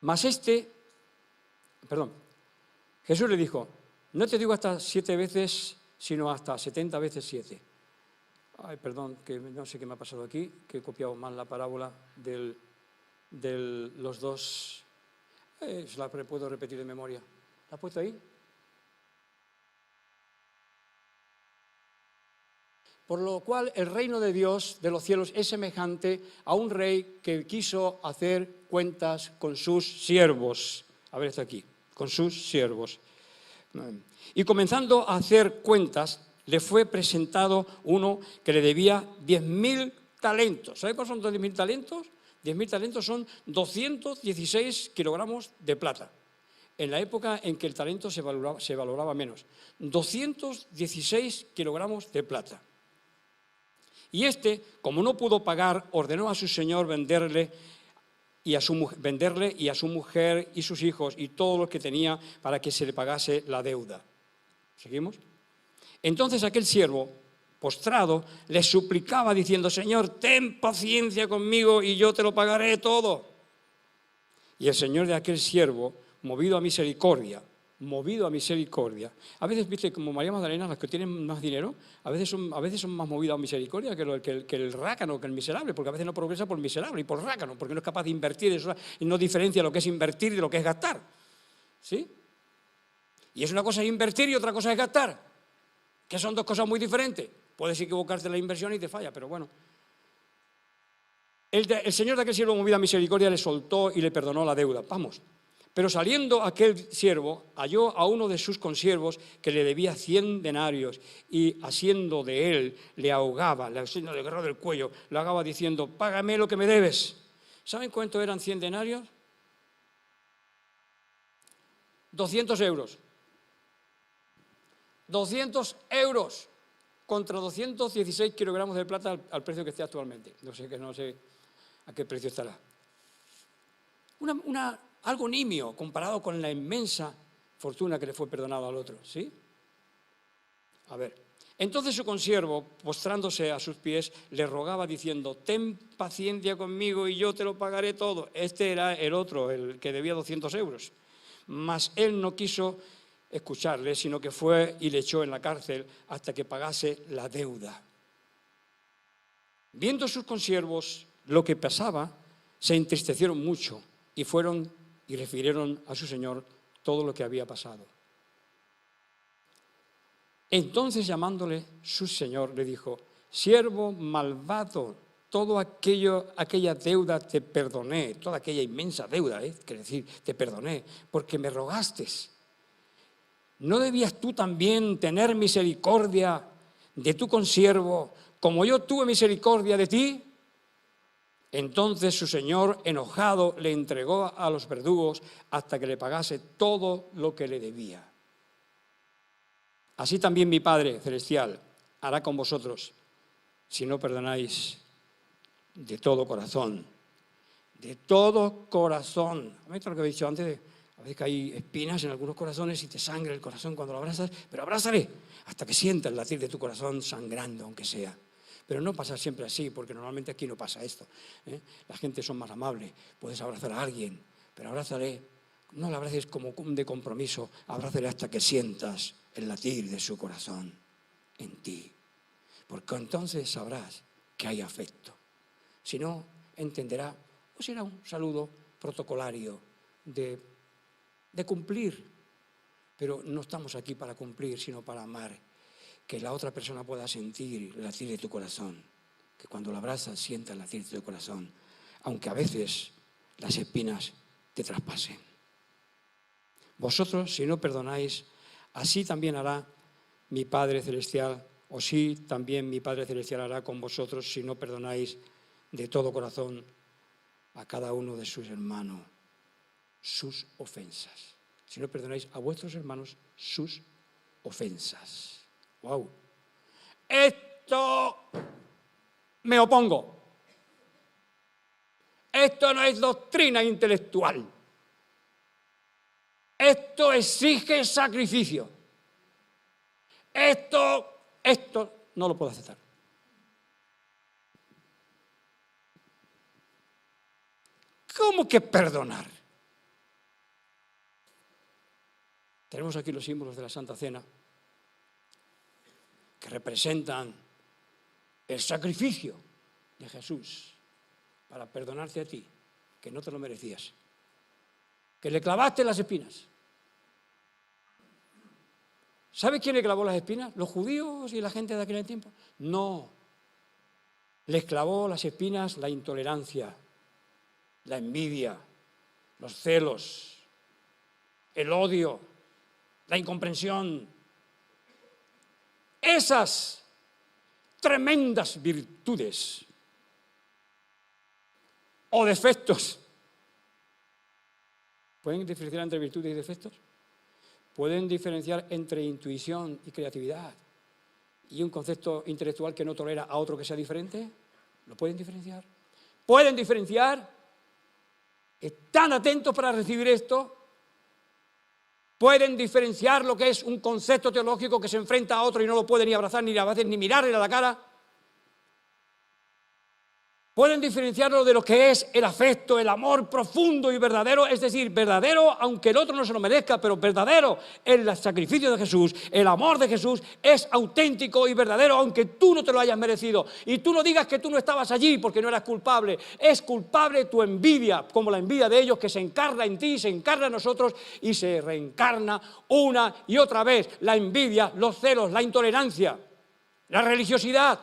Mas Jesús le dijo, no te digo hasta 7 veces, sino hasta 70 veces 7. Ay, perdón, que no sé qué me ha pasado aquí, que he copiado mal la parábola de los dos. La puedo repetir de memoria. ¿La has puesto ahí? Por lo cual el reino de Dios, de los cielos, es semejante a un rey que quiso hacer cuentas con sus siervos. A ver, está aquí, con sus siervos. Y comenzando a hacer cuentas, le fue presentado uno que le debía 10.000 talentos. ¿Sabe cuáles son 10.000 talentos? 10.000 talentos son 216 kilogramos de plata. En la época en que el talento se valoraba menos. 216 kilogramos de plata. Y como no pudo pagar, ordenó a su señor venderle y a su mujer y sus hijos y todo lo que tenía para que se le pagase la deuda. ¿Seguimos? Entonces aquel siervo, postrado, le suplicaba diciendo: Señor, ten paciencia conmigo y yo te lo pagaré todo. Y el señor de aquel siervo, movido a misericordia, a veces, viste, como María Magdalena, las que tienen más dinero, a veces son más movidas a misericordia que el rácano, que el miserable, porque a veces no progresa por miserable y por rácano, porque no es capaz de invertir eso y no diferencia lo que es invertir de lo que es gastar. ¿Sí? Y es una cosa invertir y otra cosa es gastar, que son dos cosas muy diferentes. Puedes equivocarte en la inversión y te falla, pero bueno. El señor de aquel siervo, movido a misericordia, le soltó y le perdonó la deuda. Vamos. Pero saliendo aquel siervo, halló a uno de sus consiervos que le debía 100 denarios y asiendo de él le ahogaba, le agarró del cuello, le ahogaba diciendo: págame lo que me debes. ¿Saben cuánto eran 100 denarios? 200 euros. 200 euros contra 216 kilogramos de plata al precio que esté actualmente. No sé a qué precio estará. Algo nimio comparado con la inmensa fortuna que le fue perdonado al otro, ¿sí? A ver, entonces su consiervo, postrándose a sus pies, le rogaba diciendo: ten paciencia conmigo y yo te lo pagaré todo. Este era el otro, el que debía 200 euros. Mas él no quiso escucharle, sino que fue y le echó en la cárcel hasta que pagase la deuda. Viendo sus consiervos lo que pasaba, se entristecieron mucho y fueron y refirieron a su señor todo lo que había pasado. Entonces, llamándole su señor, le dijo: siervo malvado, aquella deuda te perdoné, toda aquella inmensa deuda, quiere decir, te perdoné, porque me rogaste. ¿No debías tú también tener misericordia de tu consiervo, como yo tuve misericordia de ti? Entonces su señor, enojado, le entregó a los verdugos hasta que le pagase todo lo que le debía. Así también mi Padre Celestial hará con vosotros, si no perdonáis de todo corazón. De todo corazón. ¿Has visto lo que he dicho antes? A veces que hay espinas en algunos corazones y te sangra el corazón cuando lo abrazas, pero abrázale hasta que sientas el latir de tu corazón sangrando, aunque sea. Pero no pasa siempre así, porque normalmente aquí no pasa esto. La gente son más amables, puedes abrazar a alguien, pero abrázale, no le abraces como de compromiso, abrázale hasta que sientas el latir de su corazón en ti. Porque entonces sabrás que hay afecto. Si no, entenderá, pues será un saludo protocolario de cumplir. Pero no estamos aquí para cumplir, sino para amar. Que la otra persona pueda sentir el latir de tu corazón, que cuando la abrazas sienta el latir de tu corazón, aunque a veces las espinas te traspasen. Vosotros, si no perdonáis, así también hará mi Padre Celestial, o sí también mi Padre Celestial hará con vosotros, si no perdonáis de todo corazón a cada uno de sus hermanos sus ofensas. Si no perdonáis a vuestros hermanos sus ofensas. ¡Wow! Esto me opongo. Esto no es doctrina intelectual. Esto exige sacrificio. Esto no lo puedo aceptar. ¿Cómo que perdonar? Tenemos aquí los símbolos de la Santa Cena, que representan el sacrificio de Jesús para perdonarte a ti, que no te lo merecías, que le clavaste las espinas. ¿Sabe quién le clavó las espinas? ¿Los judíos y la gente de aquel tiempo? No. Les clavó las espinas la intolerancia, la envidia, los celos, el odio, la incomprensión. esas tremendas virtudes o defectos. ¿Pueden diferenciar entre virtudes y defectos? ¿Pueden diferenciar entre intuición y creatividad y un concepto intelectual que no tolera a otro que sea diferente? ¿Lo pueden diferenciar? ¿Pueden diferenciar? ¿Están atentos para recibir esto? ¿Pueden diferenciar lo que es un concepto teológico que se enfrenta a otro y no lo puede ni abrazar, ni a veces ni mirarle a la cara? ¿Pueden diferenciarlo de lo que es el afecto, el amor profundo y verdadero? Es decir, verdadero aunque el otro no se lo merezca, pero verdadero el sacrificio de Jesús, el amor de Jesús es auténtico y verdadero aunque tú no te lo hayas merecido. Y tú no digas que tú no estabas allí porque no eras culpable. Es culpable tu envidia, como la envidia de ellos que se encarna en ti, se encarna en nosotros y se reencarna una y otra vez. La envidia, los celos, la intolerancia, la religiosidad.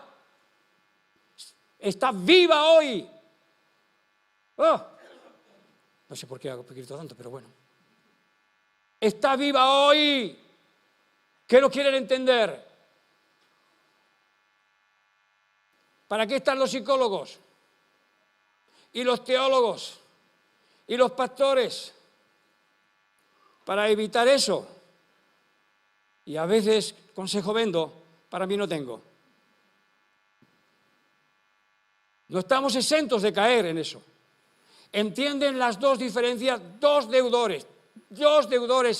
Está viva hoy. Oh, no sé por qué hago grito tanto, pero bueno. Está viva hoy. ¿Qué no quieren entender? ¿Para qué están los psicólogos? Y los teólogos. Y los pastores. Para evitar eso. Y a veces consejo vendo, para mí no tengo. No estamos exentos de caer en eso. ¿Entienden las dos diferencias? Dos deudores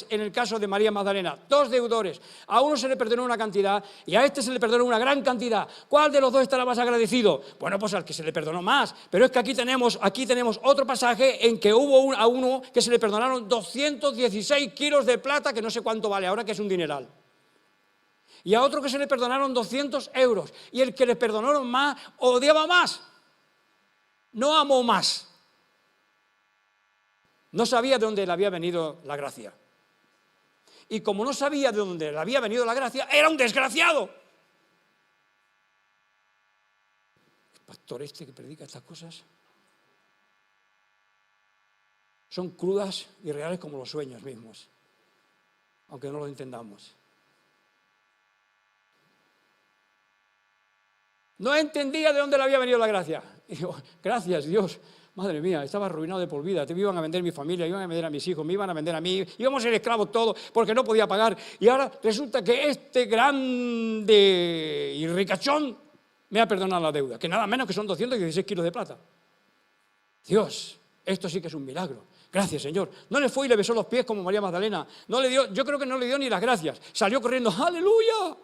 en el caso de María Magdalena, dos deudores. A uno se le perdonó una cantidad y a este se le perdonó una gran cantidad. ¿Cuál de los dos estará más agradecido? Bueno, pues al que se le perdonó más. Pero es que aquí tenemos otro pasaje en que hubo a uno que se le perdonaron 216 kilos de plata, que no sé cuánto vale ahora, que es un dineral. Y a otro que se le perdonaron 200 euros. Y el que le perdonaron más, odiaba más. No amó más. No sabía de dónde le había venido la gracia. Y como no sabía de dónde le había venido la gracia, era un desgraciado. El pastor este que predica estas cosas son crudas y reales como los sueños mismos, aunque no lo entendamos. No entendía de dónde le había venido la gracia. Y digo, gracias Dios, madre mía, estaba arruinado de por vida. Me iban a vender mi familia, iban a vender a mis hijos, me iban a vender a mí, íbamos a ser esclavos todos porque no podía pagar. Y ahora resulta que este grande y ricachón me ha perdonado la deuda, que nada menos que son 216 kilos de plata. Dios, esto sí que es un milagro. Gracias, Señor. No le fue y le besó los pies como María Magdalena. No le dio, yo creo que no le dio ni las gracias. Salió corriendo, ¡aleluya!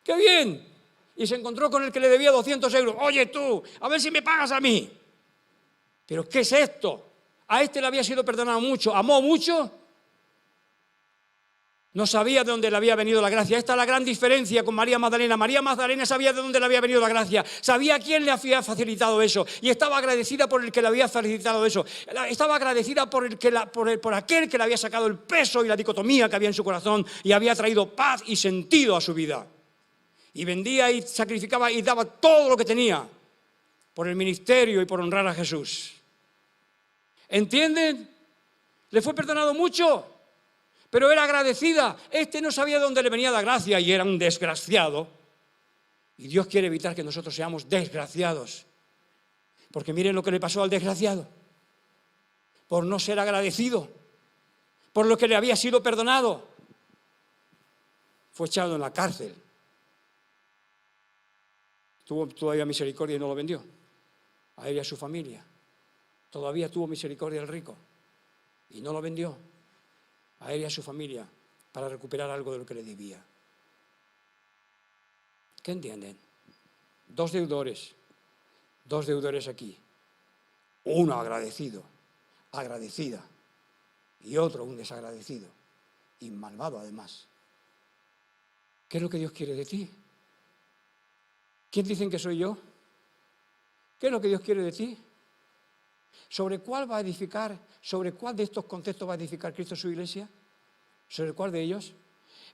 ¡Qué bien! Y se encontró con el que le debía 200 euros. Oye tú, a ver si me pagas a mí. ¿Pero qué es esto? A este le había sido perdonado mucho. ¿Amó mucho? No sabía de dónde le había venido la gracia. Esta es la gran diferencia con María Magdalena. María Magdalena sabía de dónde le había venido la gracia. Sabía quién le había facilitado eso. Y estaba agradecida por el que le había facilitado eso. Estaba agradecida por aquel que le había sacado el peso y la dicotomía que había en su corazón y había traído paz y sentido a su vida. Y vendía y sacrificaba y daba todo lo que tenía por el ministerio y por honrar a Jesús. ¿Entienden? Le fue perdonado mucho, pero era agradecida. Este no sabía de dónde le venía la gracia y era un desgraciado. Y Dios quiere evitar que nosotros seamos desgraciados. Porque miren lo que le pasó al desgraciado. Por no ser agradecido, por lo que le había sido perdonado, fue echado en la cárcel. Tuvo todavía misericordia y no lo vendió. A él y a su familia. Todavía tuvo misericordia el rico y no lo vendió. A él y a su familia para recuperar algo de lo que le debía. ¿Qué entienden? Dos deudores aquí. Uno agradecido, agradecida, y otro un desagradecido y malvado además. ¿Qué es lo que Dios quiere de ti? ¿Quién dicen que soy yo? ¿Qué es lo que Dios quiere de ti? ¿Sobre cuál va a edificar? ¿Sobre cuál de estos conceptos va a edificar Cristo su iglesia? ¿Sobre cuál de ellos?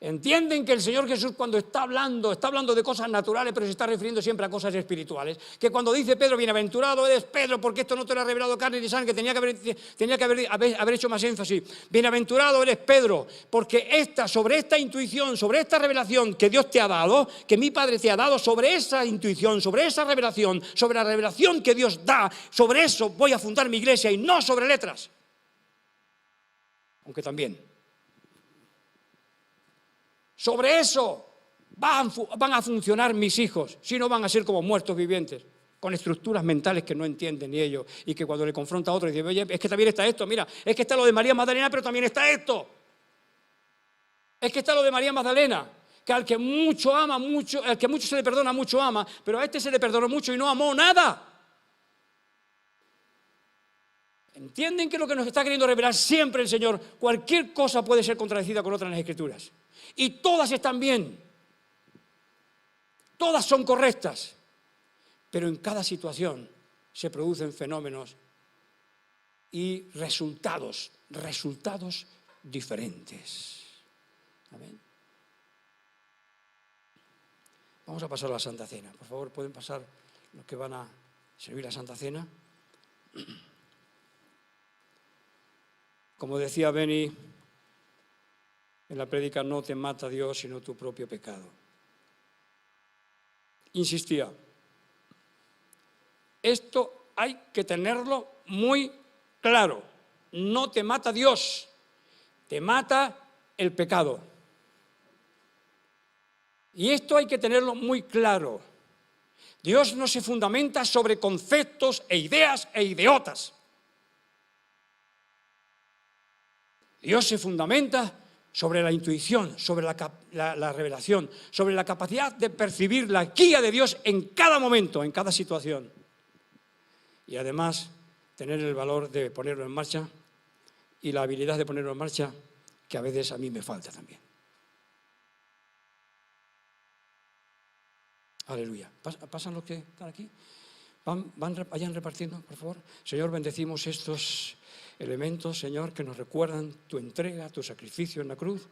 Entienden que el Señor Jesús cuando está hablando de cosas naturales, pero se está refiriendo siempre a cosas espirituales. Que cuando dice Pedro, bienaventurado eres Pedro, porque esto no te lo ha revelado carne ni sangre, tenía que haber hecho más énfasis. Bienaventurado eres Pedro, porque sobre esta intuición, sobre esta revelación que Dios te ha dado, que mi Padre te ha dado, sobre esa intuición, sobre esa revelación, sobre la revelación que Dios da, sobre eso voy a fundar mi iglesia y no sobre letras. Aunque también. Sobre eso van a funcionar mis hijos, si no van a ser como muertos vivientes, con estructuras mentales que no entienden ni ellos, y que cuando le confronta a otro dice, oye, es que también está esto, mira, es que está lo de María Magdalena, pero también está esto. Es que está lo de María Magdalena, que al que mucho ama, al que mucho se le perdona, mucho ama, pero a este se le perdonó mucho y no amó nada. ¿Entienden que es lo que nos está queriendo revelar siempre el Señor? Cualquier cosa puede ser contradecida con otra en las Escrituras. Y todas están bien. Todas son correctas. Pero en cada situación se producen fenómenos y resultados diferentes. Amén. Vamos a pasar a la Santa Cena. Por favor, ¿pueden pasar los que van a servir la Santa Cena? Como decía Benny en la prédica, no te mata Dios, sino tu propio pecado. Insistía, esto hay que tenerlo muy claro. No te mata Dios, te mata el pecado. Y esto hay que tenerlo muy claro. Dios no se fundamenta sobre conceptos e ideas e ideotas. Dios se fundamenta sobre la intuición, sobre la revelación, sobre la capacidad de percibir la guía de Dios en cada momento, en cada situación. Y además, tener el valor de ponerlo en marcha y la habilidad de ponerlo en marcha, que a veces a mí me falta también. Aleluya. ¿Pasan los que están aquí? Vayan repartiendo, por favor. Señor, bendecimos estos elementos, Señor, que nos recuerdan tu entrega, tu sacrificio en la cruz.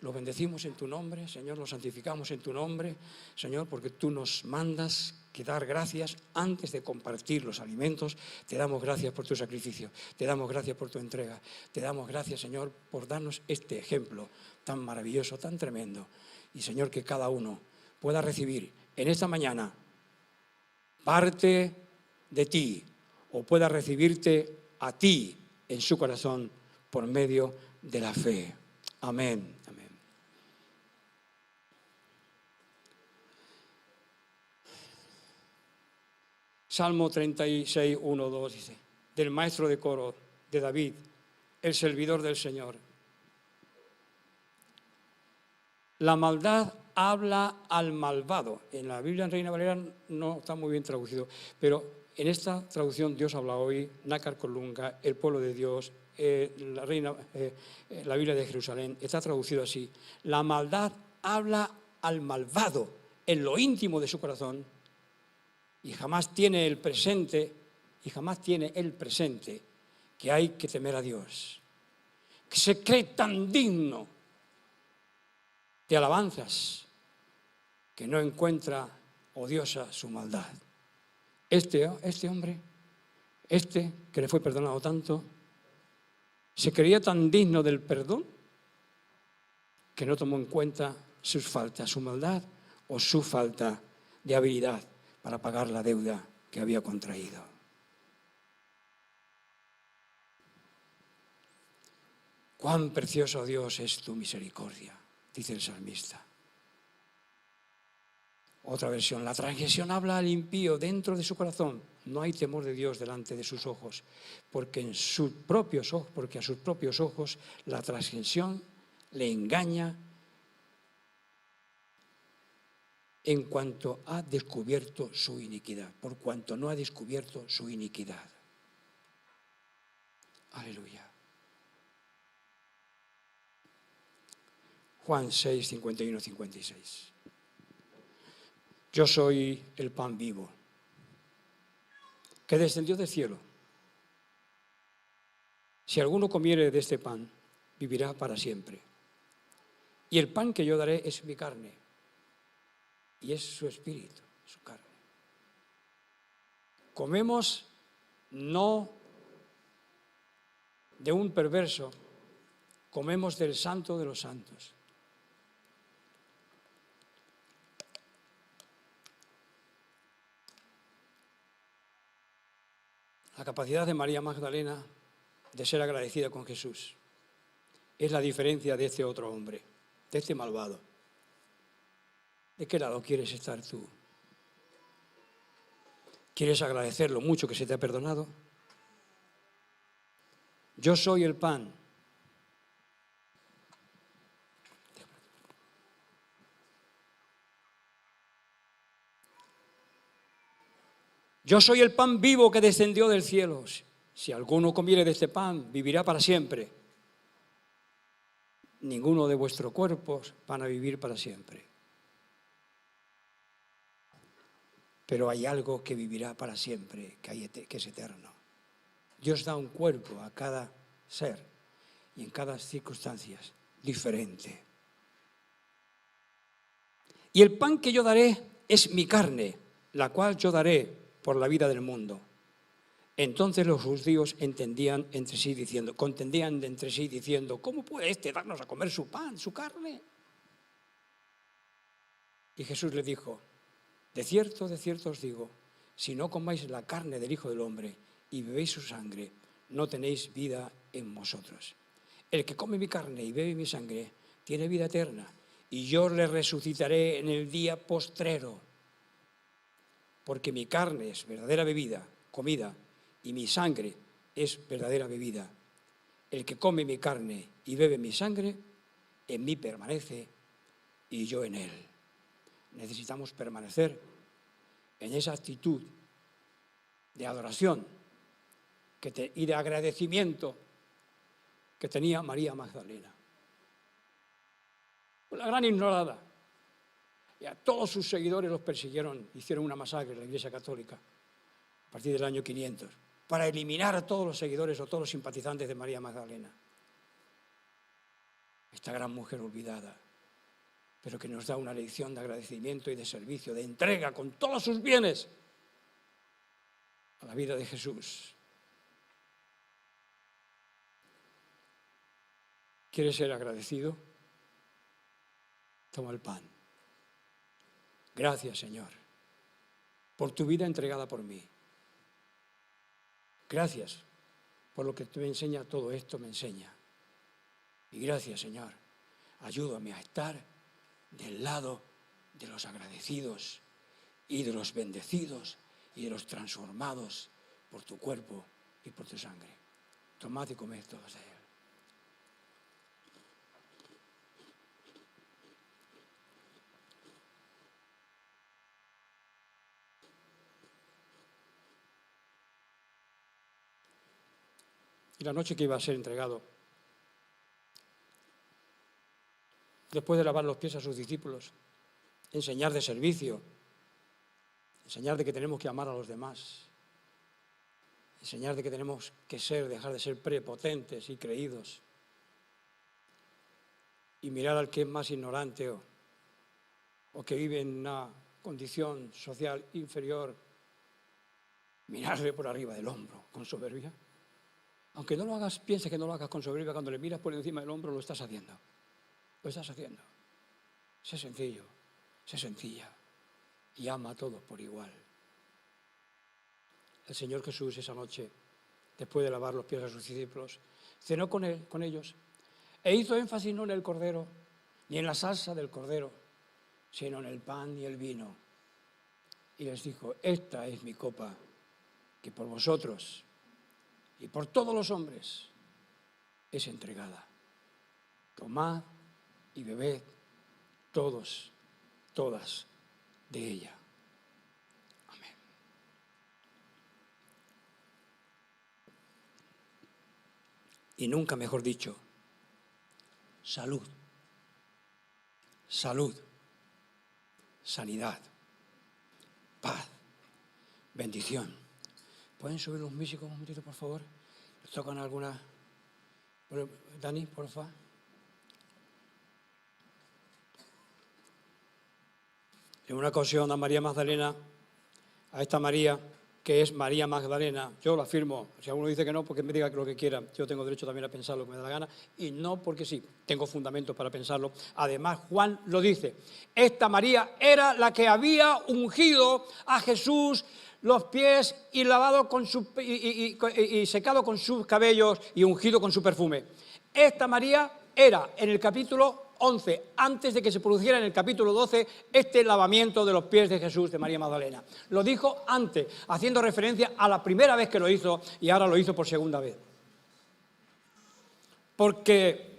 Los bendecimos en tu nombre, Señor, los santificamos en tu nombre, Señor, porque tú nos mandas que dar gracias antes de compartir los alimentos. Te damos gracias por tu sacrificio, te damos gracias por tu entrega, te damos gracias, Señor, por darnos este ejemplo tan maravilloso, tan tremendo. Y, Señor, que cada uno pueda recibir en esta mañana parte de ti, o pueda recibirte a ti en su corazón por medio de la fe. Amén. Amén. Salmo 36, 1, 2 dice, del maestro de coro de David, el servidor del Señor. La maldad habla al malvado. En la Biblia en Reina Valera no está muy bien traducido, pero en esta traducción Dios habla hoy, Nácar Colunga, el pueblo de Dios, la Biblia de Jerusalén, está traducido así. La maldad habla al malvado en lo íntimo de su corazón y jamás tiene el presente, que hay que temer a Dios, que se cree tan digno de alabanzas que no encuentra odiosa su maldad. Este hombre, que le fue perdonado tanto, se creía tan digno del perdón que no tomó en cuenta sus faltas, su maldad o su falta de habilidad para pagar la deuda que había contraído. Cuán precioso, Dios, es tu misericordia, dice el salmista. Otra versión, la transgresión habla al impío dentro de su corazón. No hay temor de Dios delante de sus ojos, porque a sus propios ojos la transgresión le engaña en cuanto ha descubierto su iniquidad, por cuanto no ha descubierto su iniquidad. Aleluya. Juan 6, 51, 56. Yo soy el pan vivo, que descendió del cielo. Si alguno comiere de este pan, vivirá para siempre. Y el pan que yo daré es mi carne. Y es su espíritu, su carne. Comemos no de un perverso, comemos del santo de los santos. La capacidad de María Magdalena de ser agradecida con Jesús es la diferencia de este otro hombre, de este malvado. ¿De qué lado quieres estar tú? ¿Quieres agradecer lo mucho que se te ha perdonado? Yo soy el pan. Yo soy el pan vivo que descendió del cielo. Si alguno comiere de este pan, vivirá para siempre. Ninguno de vuestros cuerpos van a vivir para siempre. Pero hay algo que vivirá para siempre, que es eterno. Dios da un cuerpo a cada ser y en cada circunstancia diferente. Y el pan que yo daré es mi carne, la cual yo daré por la vida del mundo. Entonces los judíos contendían entre sí diciendo, ¿cómo puede éste darnos a comer su pan, su carne? Y Jesús le dijo, de cierto os digo, si no comáis la carne del Hijo del Hombre y bebéis su sangre, no tenéis vida en vosotros. El que come mi carne y bebe mi sangre tiene vida eterna, y yo le resucitaré en el día postrero. Porque mi carne es verdadera comida, y mi sangre es verdadera bebida. El que come mi carne y bebe mi sangre, en mí permanece y yo en él. Necesitamos permanecer en esa actitud de adoración y de agradecimiento que tenía María Magdalena. La gran ignorada. Y a todos sus seguidores los persiguieron, hicieron una masacre en la Iglesia Católica a partir del año 500 para eliminar a todos los seguidores o todos los simpatizantes de María Magdalena. Esta gran mujer olvidada, pero que nos da una lección de agradecimiento y de servicio, de entrega con todos sus bienes a la vida de Jesús. ¿Quieres ser agradecido? Toma el pan. Gracias, Señor, por tu vida entregada por mí. Gracias por lo que tú me enseñas, todo esto me enseña. Y gracias, Señor, ayúdame a estar del lado de los agradecidos y de los bendecidos y de los transformados por tu cuerpo y por tu sangre. Tomad y comed todos de él. Y la noche que iba a ser entregado, después de lavar los pies a sus discípulos, enseñar de servicio, enseñar de que tenemos que amar a los demás, enseñar de que tenemos que dejar de ser prepotentes y creídos, y mirar al que es más ignorante o que vive en una condición social inferior, mirarle por arriba del hombro con soberbia. Aunque no lo hagas, pienses que no lo hagas con soberbia, cuando le miras por encima del hombro lo estás haciendo. Lo estás haciendo. Sé sencillo, sé sencilla y ama a todos por igual. El Señor Jesús esa noche, después de lavar los pies a sus discípulos, cenó con ellos e hizo énfasis no en el cordero, ni en la salsa del cordero, sino en el pan y el vino. Y les dijo, esta es mi copa, que por vosotros y por todos los hombres es entregada. Tomad y bebed todos, todas de ella. Amén. Y nunca mejor dicho, salud, salud, sanidad, paz, bendición. ¿Pueden subir los músicos un momentito, por favor? ¿Les tocan alguna? Dani, por favor. En una ocasión a María Magdalena, a esta María, que es María Magdalena, yo lo afirmo, si alguno dice que no, porque me diga lo que quiera, yo tengo derecho también a pensar lo que me da la gana, y no porque sí, tengo fundamentos para pensarlo. Además, Juan lo dice, esta María era la que había ungido a Jesús los pies y lavado y secado con sus cabellos y ungido con su perfume. Esta María era en el capítulo 11, antes de que se produjera en el capítulo 12 este lavamiento de los pies de Jesús de María Magdalena. Lo dijo antes, haciendo referencia a la primera vez que lo hizo y ahora lo hizo por segunda vez. Porque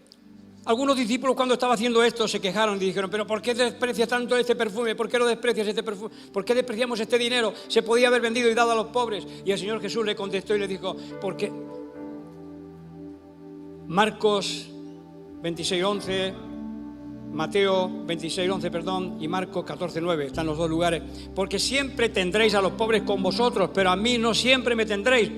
algunos discípulos cuando estaba haciendo esto se quejaron y dijeron, pero ¿por qué desprecias tanto este perfume? ¿Por qué lo desprecias este perfume? ¿Por qué despreciamos este dinero? Se podía haber vendido y dado a los pobres. Y el Señor Jesús le contestó y le dijo, ¿por qué? Marcos 26:11... Mateo 26:11, y Marcos 14:9, están los dos lugares. Porque siempre tendréis a los pobres con vosotros, pero a mí no siempre me tendréis.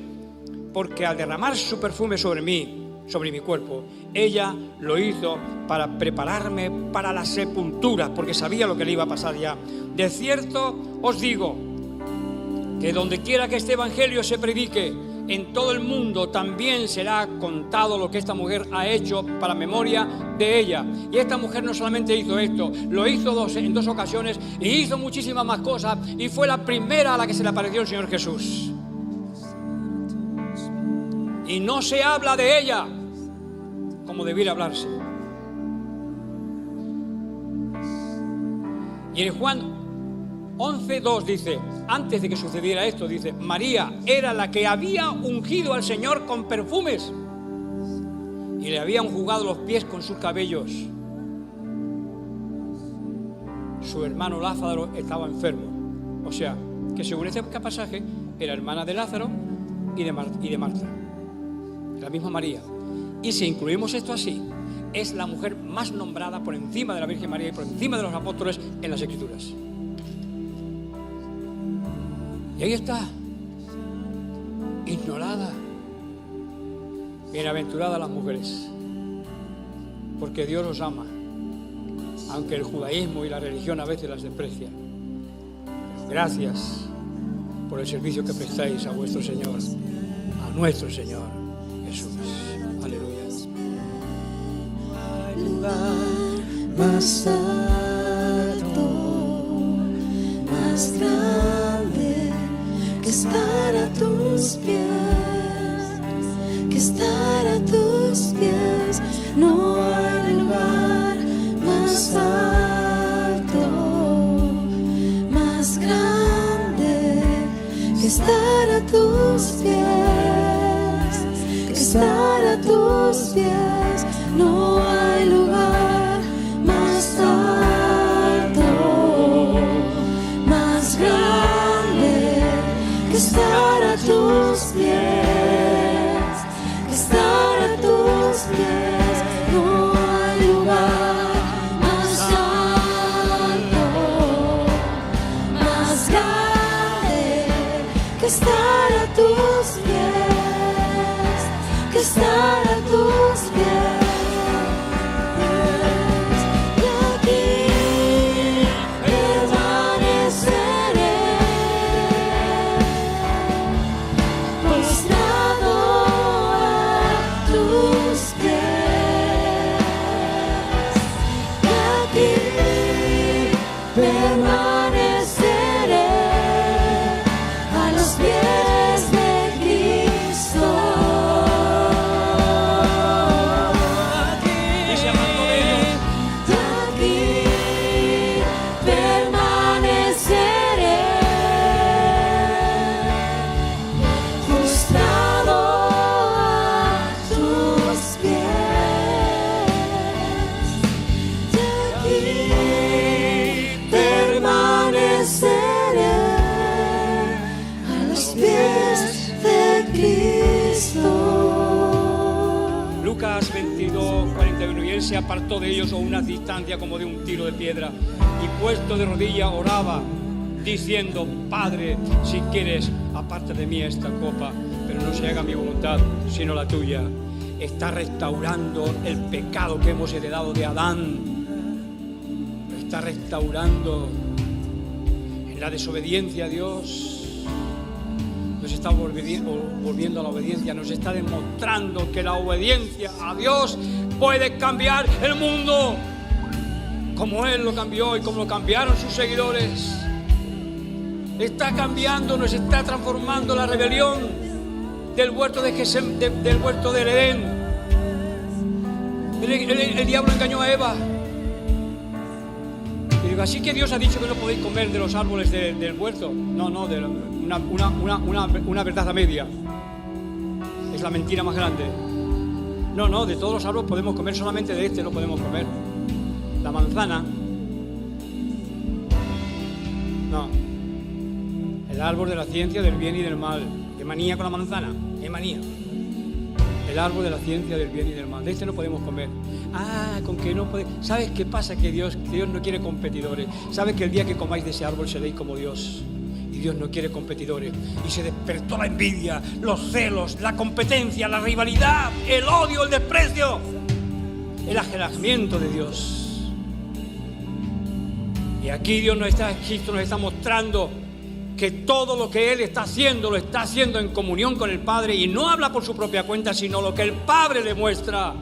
Porque al derramar su perfume sobre mí, sobre mi cuerpo, ella lo hizo para prepararme para la sepultura, porque sabía lo que le iba a pasar ya. De cierto os digo, que donde quiera que este evangelio se predique, en todo el mundo también será contado lo que esta mujer ha hecho para memoria de ella. Y esta mujer no solamente hizo esto, lo hizo en dos ocasiones y hizo muchísimas más cosas y fue la primera a la que se le apareció el Señor Jesús. Y no se habla de ella como debiera hablarse. Y en Juan 11:2 dice, antes de que sucediera esto, dice, María era la que había ungido al Señor con perfumes y le había enjugado los pies con sus cabellos. Su hermano Lázaro estaba enfermo. O sea, que según este pasaje, era hermana de Lázaro y de Marta. La misma María. Y si incluimos esto así, es la mujer más nombrada por encima de la Virgen María y por encima de los apóstoles en las Escrituras. Y ahí está, ignorada. Bienaventuradas las mujeres, porque Dios los ama, aunque el judaísmo y la religión a veces las desprecia. Gracias por el servicio que prestáis a vuestro Señor, a nuestro Señor Jesús. Aleluya. Lugar más alto, más grande, que estar a tus pies, que estar a tus pies. No hay lugar más alto, más grande, que estar a tus pies, que estar a tus pies. No hay lugar más alto, más grande, que estar a tus pies, que estar a tus pies. No hay lugar más alto, más grande, que estar a tus pies, que estar a tus pies. Se apartó de ellos a una distancia como de un tiro de piedra y puesto de rodillas oraba diciendo, Padre, si quieres, aparte de mí esta copa, pero no se haga mi voluntad sino la tuya. Está restaurando el pecado que hemos heredado de Adán, lo está restaurando la desobediencia a Dios nos está volviendo a la obediencia, nos está demostrando que la obediencia a Dios puede cambiar el mundo, como Él lo cambió y como lo cambiaron sus seguidores. Está cambiando, nos está transformando la rebelión del huerto del huerto del Edén. El diablo engañó a Eva. Y digo, así que Dios ha dicho que no podéis comer de los árboles del huerto. No, una verdad a media. Es la mentira más grande. No, de todos los árboles podemos comer, solamente de este no podemos comer. La manzana. No. El árbol de la ciencia del bien y del mal. ¿Qué manía con la manzana? ¿Qué manía? El árbol de la ciencia del bien y del mal. De este no podemos comer. Con que no podemos. ¿Sabes qué pasa? Que Dios no quiere competidores. ¿Sabes que el día que comáis de ese árbol seréis como Dios? Y Dios no quiere competidores. Y se despertó la envidia, los celos, la competencia, la rivalidad, el odio, el desprecio, el ajeramiento de Dios. Y aquí Dios nos está mostrando que todo lo que Él está haciendo, lo está haciendo en comunión con el Padre, y no habla por su propia cuenta, sino lo que el Padre le muestra.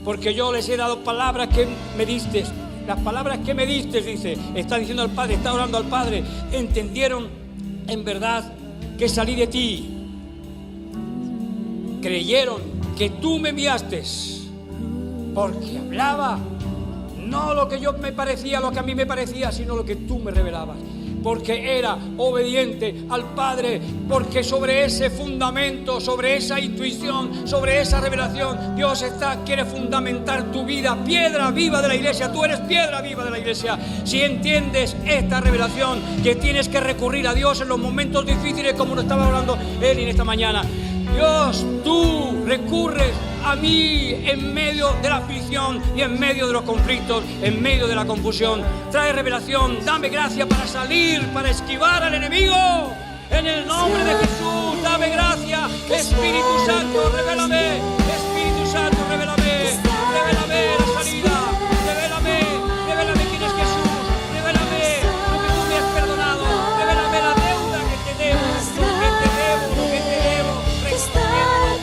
Porque yo les he dado palabras que me diste. Las palabras que me diste, dice, está diciendo al Padre, está orando al Padre. Entendieron en verdad que salí de ti. Creyeron que tú me enviaste. Porque hablaba no lo que yo me parecía, lo que a mí me parecía, sino lo que tú me revelabas. Porque era obediente al Padre, porque sobre ese fundamento, sobre esa intuición, sobre esa revelación, Dios quiere fundamentar tu vida, piedra viva de la iglesia. Tú eres piedra viva de la iglesia. Si entiendes esta revelación, que tienes que recurrir a Dios en los momentos difíciles, como nos estaba hablando Él en esta mañana. Dios, tú recurres a mí en medio de la aflicción y en medio de los conflictos, en medio de la confusión. Trae revelación, dame gracia para salir, para esquivar al enemigo. En el nombre de Jesús, dame gracia. Espíritu Santo, revélame. Espíritu Santo, revélame. Revélame la salida. Revélame quién es Jesús. Revélame lo que tú me has perdonado. Revélame la deuda que te debo, lo que te debo.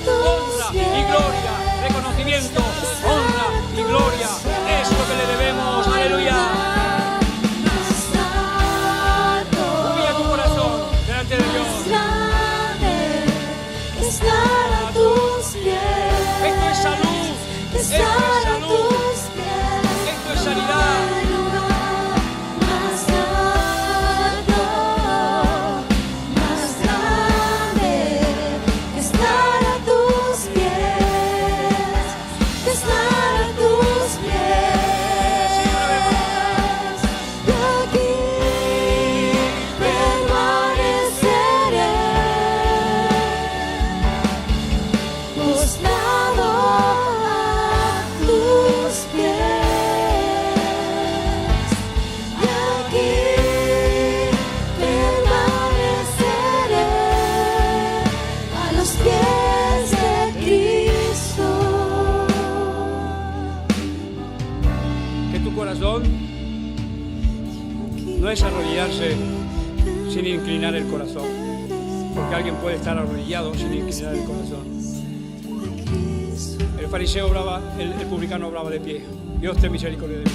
Honra y gloria, reconocimiento, honra y gloria, es lo que le debemos. Aleluya. Humilla tu corazón delante de Dios. Esto es salud, esto es salud, esto es sanidad. No es arrodillarse sin inclinar el corazón, porque alguien puede estar arrodillado sin inclinar el corazón. El fariseo obraba, el publicano obraba de pie. Dios ten misericordia de mí.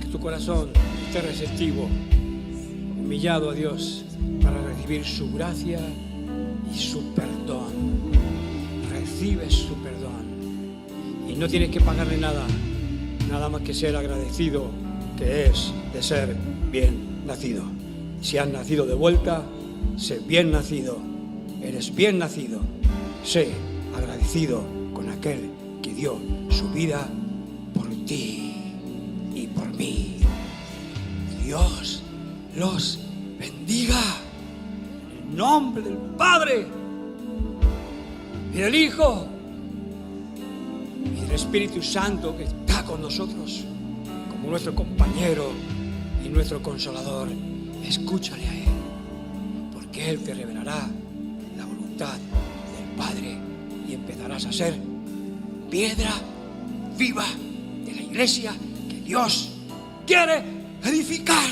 Que tu corazón esté receptivo, humillado a Dios para recibir su gracia y su perdón. Recibes su perdón y no tienes que pagarle nada más que ser agradecido, que es de ser bien nacido. Si has nacido de vuelta, sé bien nacido. Eres bien nacido. Sé agradecido con aquel que dio su vida por ti y por mí. Dios los bendiga. En el nombre del Padre y del Hijo y del Espíritu Santo, que está con nosotros como nuestro compañero y nuestro consolador. Escúchale a Él, porque Él te revelará la voluntad del Padre y empezarás a ser piedra viva de la iglesia que Dios quiere edificar.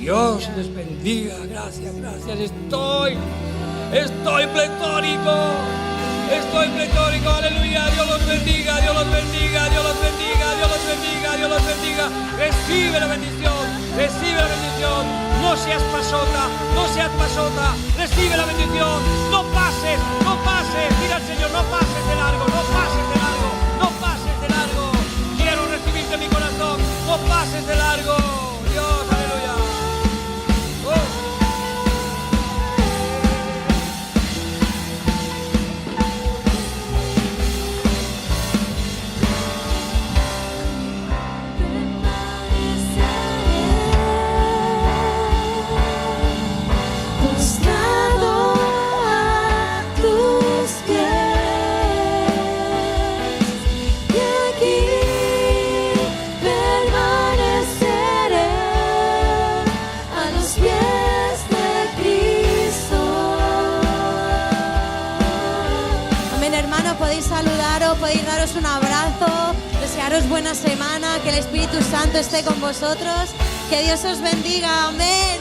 Dios les bendiga. Gracias, gracias. Estoy pletórico. Estoy pletórico. Aleluya. Dios los bendiga, Dios los bendiga, Dios los bendiga, Dios los bendiga, Dios los bendiga. Recibe la bendición, recibe la bendición. No seas pasota, no seas pasota. Recibe la bendición. No pases, no pases. Mira al Señor, no pases de largo, no pases de largo, no pases de largo. Quiero recibirte en mi corazón. No pases de largo. Dios, aleluya. Podéis daros un abrazo, desearos buena semana, que el Espíritu Santo esté con vosotros, que Dios os bendiga, amén.